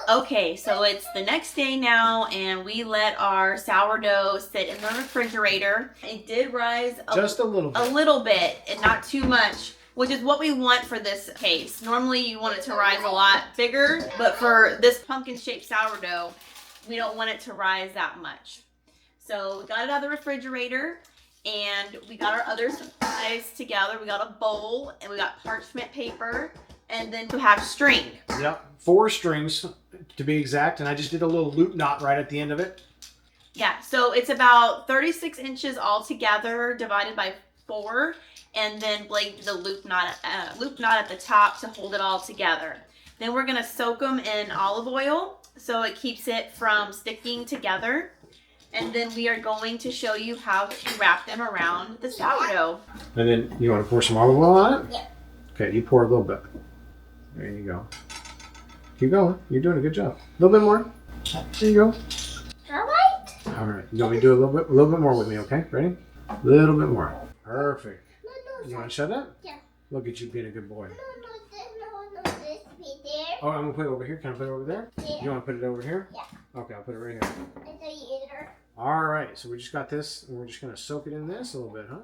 Okay, so it's the next day now, and we let our sourdough sit in the refrigerator. It did rise Just a little bit, and not too much, which is what we want for this case. Normally you want it to rise a lot bigger, but for this pumpkin-shaped sourdough, we don't want it to rise that much. So we got it out of the refrigerator, and we got our other supplies together. We got a bowl, and we got parchment paper, and then we have string. Yep, 4 strings to be exact, and I just did a little loop knot right at the end of it. Yeah, so it's about 36 inches altogether, divided by 4, and then Blake did a loop knot at the top to hold it all together. Then we're gonna soak them in olive oil so it keeps it from sticking together. And then we are going to show you how to wrap them around the sourdough. And then you want to pour some olive oil on it? Yeah. Okay, you pour a little bit. There you go. Keep going. You're doing a good job. A little bit more. There you go. All right. All right. You want me to do a little bit more with me, okay? Ready? A little bit more. Perfect. No, You want to shut up? Yeah. Look at you being a good boy. No, this be there. Oh, I'm going to put it over here. Can I put it over there? Yeah. You want to put it over here? Yeah. Okay, I'll put it right here. And the eater. All right. So we just got this, and we're just going to soak it in this a little bit, huh?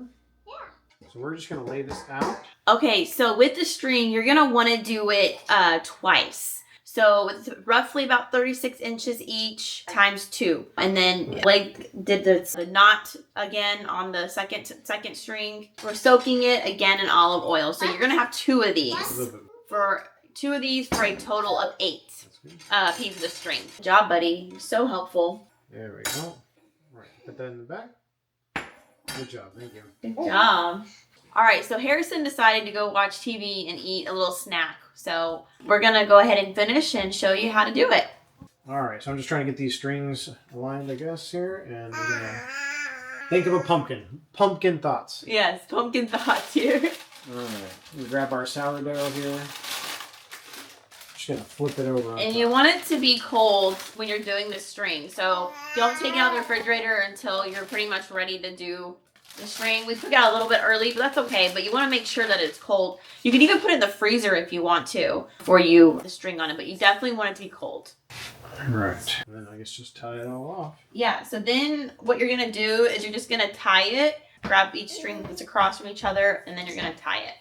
Yeah. So we're just gonna lay this out. Okay, so with the string, you're gonna want to do it twice. So it's roughly about 36 inches each times 2. And then Blake did the knot again on the second string. We're soaking it again in olive oil. So you're gonna have 2 of these. For 2 of these for a total of 8 pieces of string. Good job, buddy. You're so helpful. There we go. All right, put that in the back. Good job, thank you. Good job. All right, so Harrison decided to go watch TV and eat a little snack. So we're gonna go ahead and finish and show you how to do it. All right, so I'm just trying to get these strings aligned, I guess, here. And we're gonna think of a pumpkin. Pumpkin thoughts. Yes, pumpkin thoughts here. All right, we grab our sourdough here. Just gonna flip it over. And you want it to be cold when you're doing the string. So don't take it out of the refrigerator until you're pretty much ready to do the string. We took it out a little bit early, but that's okay. But you want to make sure that it's cold. You can even put it in the freezer if you want to before you put the string on it, but you definitely want it to be cold. All right, and then I guess just tie it all off. Yeah, so then what you're going to do is you're just going to tie it, grab each string that's across from each other, and then you're going to tie it.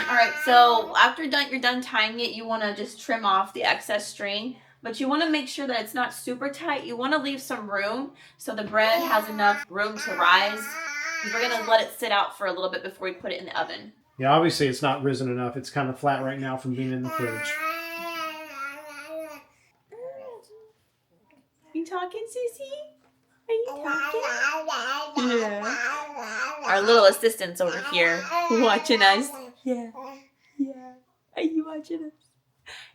All right, so after you're done tying it, you want to just trim off the excess string. But you want to make sure that it's not super tight. You want to leave some room so the bread has enough room to rise. We're going to let it sit out for a little bit before we put it in the oven. Yeah, obviously it's not risen enough. It's kind of flat right now from being in the fridge. You talking, Sissy? Are you talking? Yeah. Our little assistant's over here watching us. Yeah. Yeah. Are you watching us?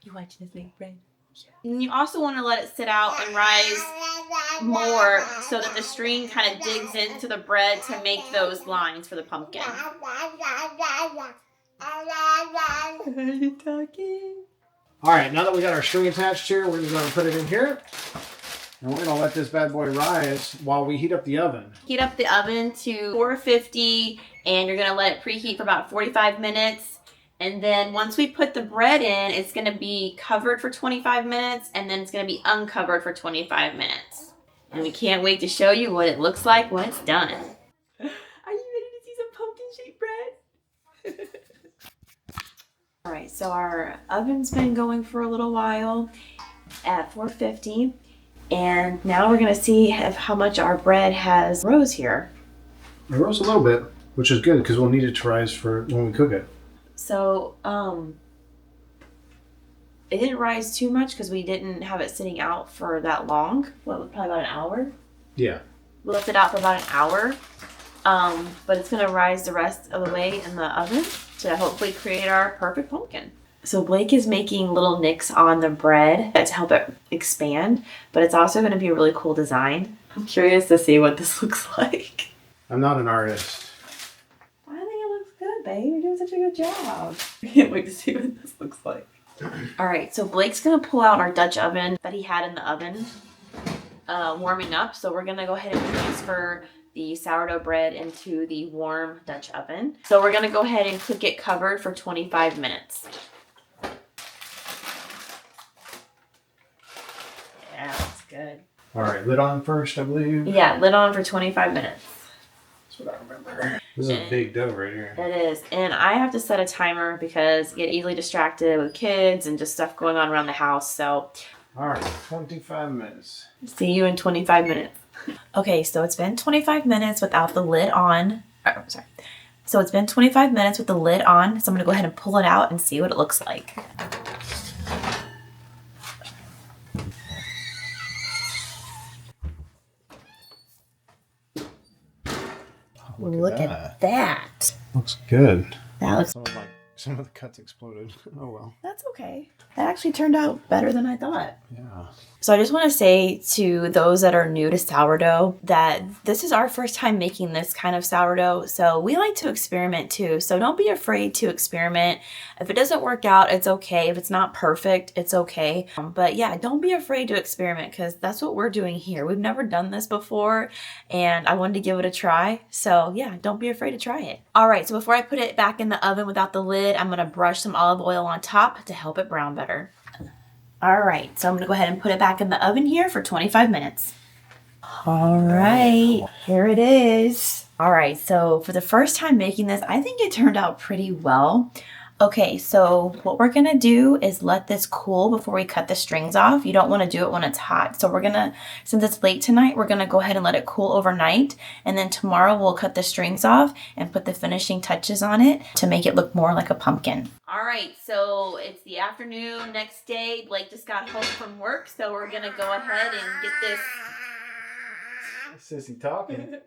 You watching us make bread? Yeah. And you also want to let it sit out and rise more so that the string kind of digs into the bread to make those lines for the pumpkin. Are you talking? All right, now that we got our string attached here, we're just going to put it in here. And we're going to let this bad boy rise while we heat up the oven. Heat up the oven to 450 and you're going to let it preheat for about 45 minutes. And then once we put the bread in, it's going to be covered for 25 minutes and then it's going to be uncovered for 25 minutes. And we can't wait to show you what it looks like when it's done. Are you ready to see some pumpkin-shaped bread? All right, so our oven's been going for a little while at 450. And now we're going to see how much our bread has rose here. It rose a little bit, which is good because we'll need it to rise for when we cook it. So, it didn't rise too much because we didn't have it sitting out for that long. What, probably about an hour? Yeah. We left it out for about an hour. But it's going to rise the rest of the way in the oven to hopefully create our perfect pumpkin. So Blake is making little nicks on the bread to help it expand, but it's also going to be a really cool design. I'm curious to see what this looks like. I'm not an artist. I think it looks good, babe. You're doing such a good job. I can't wait to see what this looks like. All right, so Blake's going to pull out our Dutch oven that he had in the oven warming up. So we're going to go ahead and transfer the sourdough bread into the warm Dutch oven. So we're going to go ahead and cook it covered for 25 minutes. Yeah, that's good. All right, lid on first, I believe. Yeah, lid on for 25 minutes. That's what I remember. This is a big dough right here. It is. And I have to set a timer because I get easily distracted with kids and just stuff going on around the house. So, all right, 25 minutes. See you in 25 minutes. Okay, so it's been 25 minutes without the lid on. Oh, sorry. So it's been 25 minutes with the lid on. So I'm going to go ahead and pull it out and see what it looks like. Look at that. Looks good. That looks... Some of the cuts exploded. Oh well. That's okay. That actually turned out better than I thought. Yeah. So I just want to say to those that are new to sourdough that this is our first time making this kind of sourdough. So we like to experiment too. So don't be afraid to experiment. If it doesn't work out, it's okay. If it's not perfect, it's okay. But yeah, don't be afraid to experiment because that's what we're doing here. We've never done this before and I wanted to give it a try. So yeah, don't be afraid to try it. All right, so before I put it back in the oven without the lid, I'm going to brush some olive oil on top to help it brown better. All right, so I'm going to go ahead and put it back in the oven here for 25 minutes. All right, here it is. All right, so for the first time making this, I think it turned out pretty well. Okay, so what we're gonna do is let this cool before we cut the strings off. You don't wanna do it when it's hot. So we're gonna, since it's late tonight, we're gonna go ahead and let it cool overnight. And then tomorrow we'll cut the strings off and put the finishing touches on it to make it look more like a pumpkin. All right, so it's the afternoon, next day. Blake just got home from work, so we're gonna go ahead and get this. Sissy talking.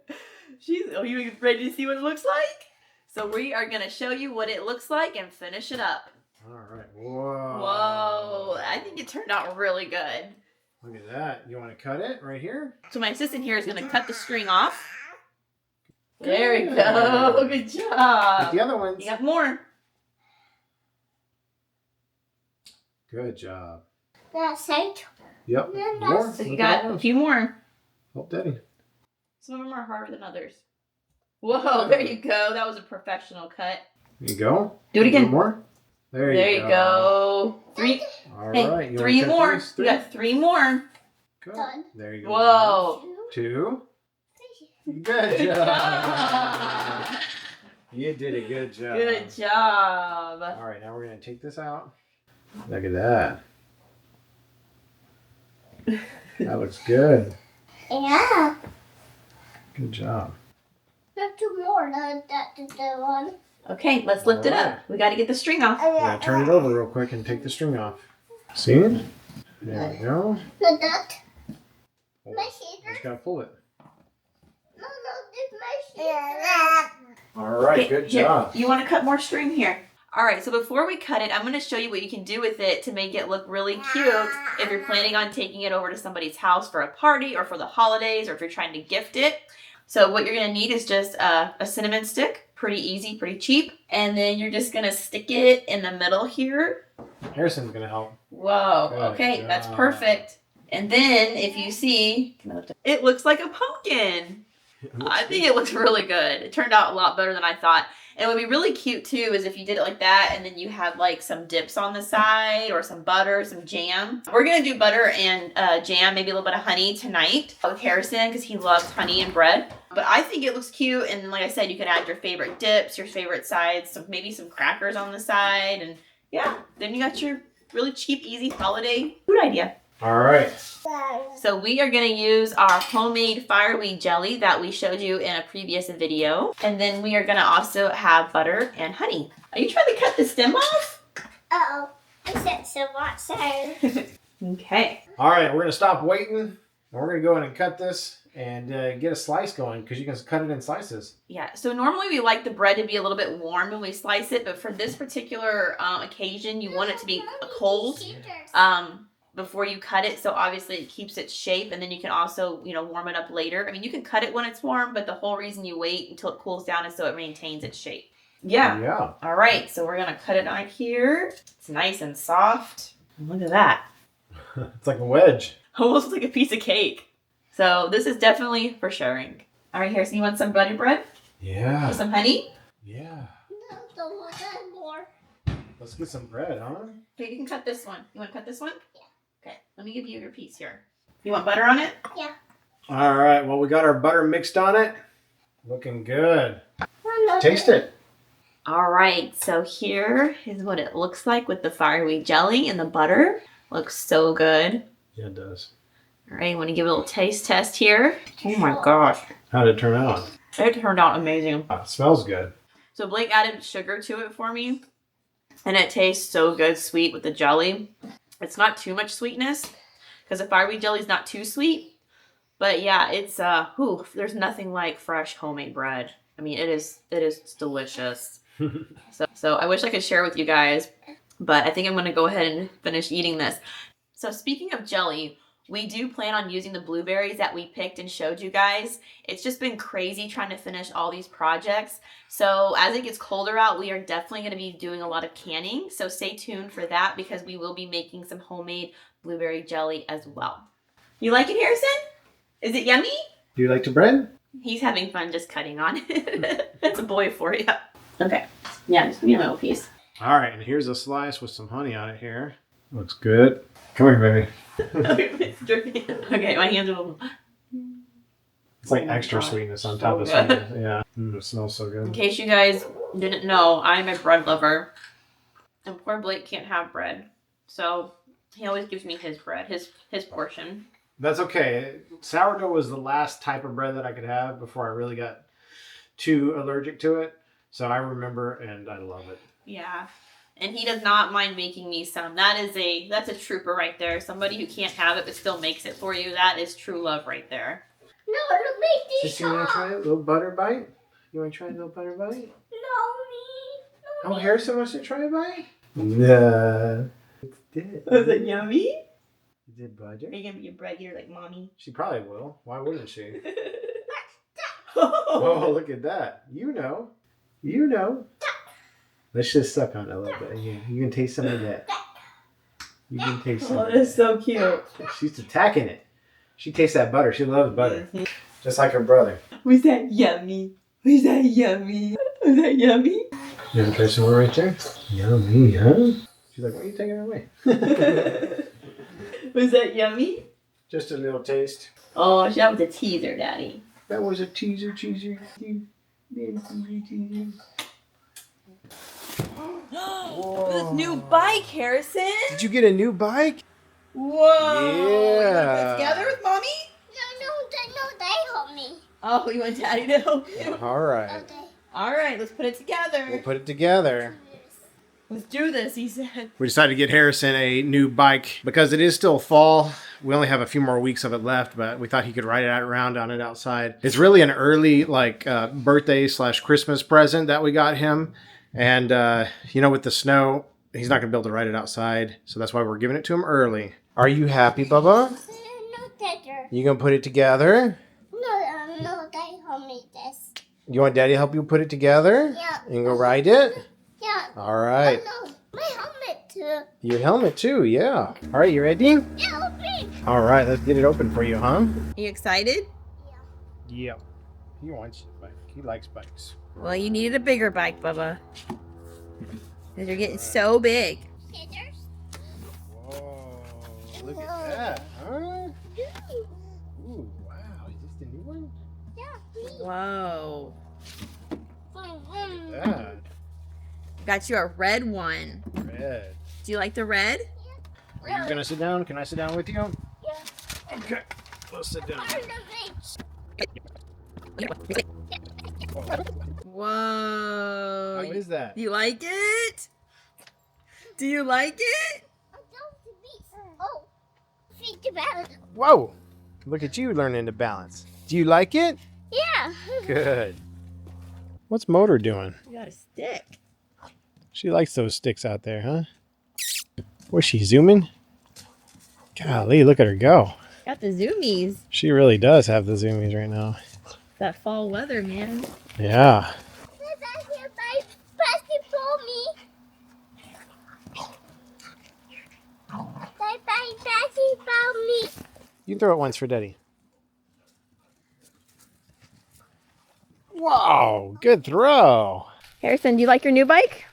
Are you ready to see what it looks like? So we are going to show you what it looks like and finish it up. All right. Whoa. Whoa. I think it turned out really good. Look at that. You want to cut it right here? So my assistant here is going to cut the string off. There we go. Good job. With the other ones. You got more. Good job. That's it. Yep. Yeah, More. So you Look got at a those. few more. Help Daddy. Some of them are harder than others. Whoa, there you go. That was a professional cut. There you go. Do it again. One more. There you go. Three. All Hey, right. You three wanna cut more. these? We got 3 more. Good. Done. There you go. Whoa. 2. Good Good job. job. You did a good job. Good job. All right, now we're going to take this out. Look at that. That looks good. Yeah. Good job. There's 2 more. That's the one. Okay, let's lift it up. We got to get the string off. I'm going to turn it over real quick and take the string off. See it? There we go. No, that. Oh, My scissors. just got to pull it. No, this my scissors. All right, Okay, good here, job. You want to cut more string here? All right, so before we cut it, I'm going to show you what you can do with it to make it look really cute if you're planning on taking it over to somebody's house for a party or for the holidays or if you're trying to gift it. So what you're going to need is just a cinnamon stick. Pretty easy, pretty cheap. And then you're just going to stick it in the middle here. Harrison's going to help. Whoa, Good okay, that's job. perfect. And then if you see, it looks like a pumpkin. I think it looks really good. It turned out a lot better than I thought. And what would be really cute too is if you did it like that and then you had like some dips on the side or some butter, some jam. We're going to do butter and jam, maybe a little bit of honey tonight with Harrison because he loves honey and bread. But I think it looks cute. And like I said, you can add your favorite dips, your favorite sides, maybe some crackers on the side. And yeah, then you got your really cheap, easy holiday food idea. All right. So we are going to use our homemade fireweed jelly that we showed you in a previous video. And then we are going to also have butter and honey. Are you trying to cut the stem off? Uh-oh. I said so much, so. Okay. All right, we're going to stop waiting. And we're going to go in and cut this and get a slice going because you can cut it in slices. Yeah, so normally we like the bread to be a little bit warm when we slice it. But for this particular occasion, you want it to be cold. Before you cut it, so obviously it keeps its shape, and then you can also, warm it up later. I mean, you can cut it when it's warm, but the whole reason you wait until it cools down is so it maintains its shape. Yeah. Yeah. All right, so we're gonna cut it on here. It's nice and soft. Look at that. It's like a wedge. Almost like a piece of cake. So this is definitely for sharing. All right, Harrison, you want some butter bread? Yeah. With some honey? Yeah. No, don't want that more. Let's get some bread, huh? Okay, you can cut this one. You want to cut this one? Yeah. Okay, let me give you your piece here. You want butter on it? Yeah. All right, well, we got our butter mixed on it. Looking good. Taste it. All right, so here is what it looks like with the fireweed jelly and the butter. Looks so good. Yeah, it does. All right, want to give it a little taste test here. Oh my gosh. How did it turn out? It turned out amazing. It smells good. So Blake added sugar to it for me, and it tastes so good sweet with the jelly. It's not too much sweetness because the fireweed jelly is not too sweet. But yeah, it's there's nothing like fresh homemade bread. I mean, it is delicious. So I wish I could share with you guys, but I think I'm going to go ahead and finish eating this. So speaking of jelly, we do plan on using the blueberries that we picked and showed you guys. It's just been crazy trying to finish all these projects. So as it gets colder out, we are definitely going to be doing a lot of canning. So stay tuned for that because we will be making some homemade blueberry jelly as well. You like it, Harrison? Is it yummy? Do you like the bread? He's having fun just cutting on it. That's a boy for you. Okay. Yeah, just give me a little piece. All right, and here's a slice with some honey on it here. Looks good. Come here, baby. Okay, my hands are a little... It's like Oh my extra God. sweetness on So top of good. sweetness. Yeah. It smells so In good. case you guys didn't know, I'm a bread lover. And poor Blake can't have bread. So he always gives me his bread, his portion. That's okay. Sourdough was the last type of bread that I could have before I really got too allergic to it. So I remember and I love it. Yeah. And he does not mind making me some. That's a trooper right there. Somebody who can't have it but still makes it for you. That is true love right there. No, to make this. Just you want to try a little butter bite? You want to try a little butter bite? No, me. Oh, Harrison wants to try a bite? No. It's dead. Was it yummy? Is it butter? Are you gonna be a bread eater like mommy? She probably will. Why wouldn't she? Oh. Oh, look at that. You know. You know. Let's just suck on it a little bit. Yeah, you can taste some of that. You can taste some Oh, of that's so cute. She's attacking it. She tastes that butter. She loves butter. Just like her brother. Was that yummy? Was that yummy? Was that yummy? You want to try some more right there? Yummy, huh? She's like, why are you taking it away? Was that yummy? Just a little taste. Oh, that was a teaser, Daddy. That was a teaser. Teaser. This new bike, Harrison. Did you get a new bike? Whoa. Yeah. You want to put it together with mommy? No, they help me. Oh, you want Daddy to help you? All right. Okay. All right, let's put it together. We'll put it together. Let's do this, he said. We decided to get Harrison a new bike because it is still fall. We only have a few more weeks of it left, but we thought he could ride it around on it outside. It's really an early birthday / Christmas present that we got him. And, with the snow, he's not going to be able to ride it outside. So that's why we're giving it to him early. Are you happy, Bubba? No, Dad. You going to put it together? No, they help me this. You want Daddy to help you put it together? Yeah. You go ride it? Yeah. All right. Oh, no, my helmet too. Your helmet too, yeah. All right, you ready? Yeah, okay. All right, let's get it open for you, huh? You excited? Yep. He wants a bike. He likes bikes. Well, you needed a bigger bike, Bubba. Because you're getting so big. Scissors. Whoa, look at that, huh? Ooh, wow, is this the new one? Yeah. Whoa. Yeah, Got you a red one. red. Do you like the red? Are you gonna sit down? Can I sit down with you? Yeah. Okay, let's sit down. Whoa. How is that? Do you like it? Do you like it? Oh, feet to balance. Whoa, look at you learning to balance. Do you like it? Yeah. Good. What's Motor doing? You got a stick. She likes those sticks out there, huh? Was she zooming? Golly, look at her go. Got the zoomies. She really does have the zoomies right now. That fall weather, man. Yeah. You can throw it once for Daddy. Wow, good throw. Harrison, do you like your new bike?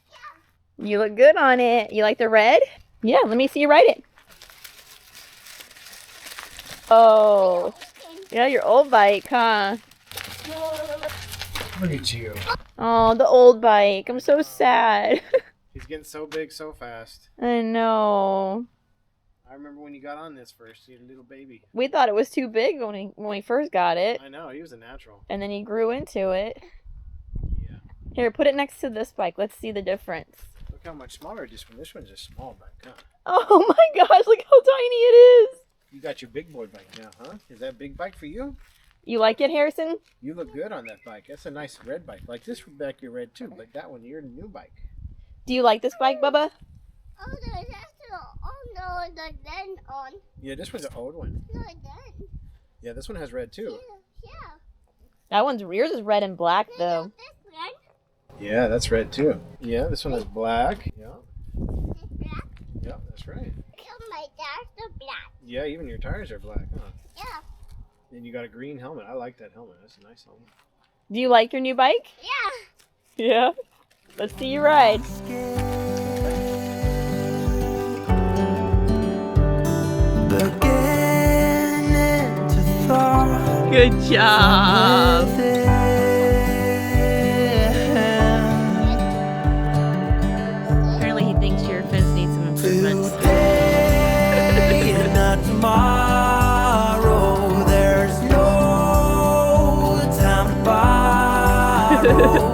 Yeah. You look good on it. You like the red? Yeah, let me see you ride it. Oh, yeah, your old bike, huh? Look at you. Oh, the old bike. I'm so sad. He's getting so big so fast. I know. I remember when you got on this first, you had a little baby. We thought it was too big when we first got it. I know, he was a natural. And then he grew into it. Yeah. Here, put it next to this bike. Let's see the difference. Look how much smaller this one. This one's a small bike, huh? Oh my gosh, look how tiny it is. You got your big boy bike now, huh? Is that a big bike for you? You like it, Harrison? You look good on that bike. That's a nice red bike. Like this bike, you're red too. But that one, you're a new bike. Do you like this bike, Bubba? Oh, no, the then on. Yeah, this one's an old one. No, then. Yeah, this one has red too. Yeah. That one's yours is red and black though. This one. Yeah, that's red too. Yeah, this one is black. Yeah, This black. yeah, that's right. Oh, my dad's the black. Yeah, even your tires are black, huh? Yeah. And you got a green helmet. I like that helmet. That's a nice helmet. Do you like your new bike? Yeah. Yeah. Let's see you ride. Beginning to thaw. Good job. Apparently he thinks your fence needs some improvements. Today and not tomorrow. There's no time to borrow.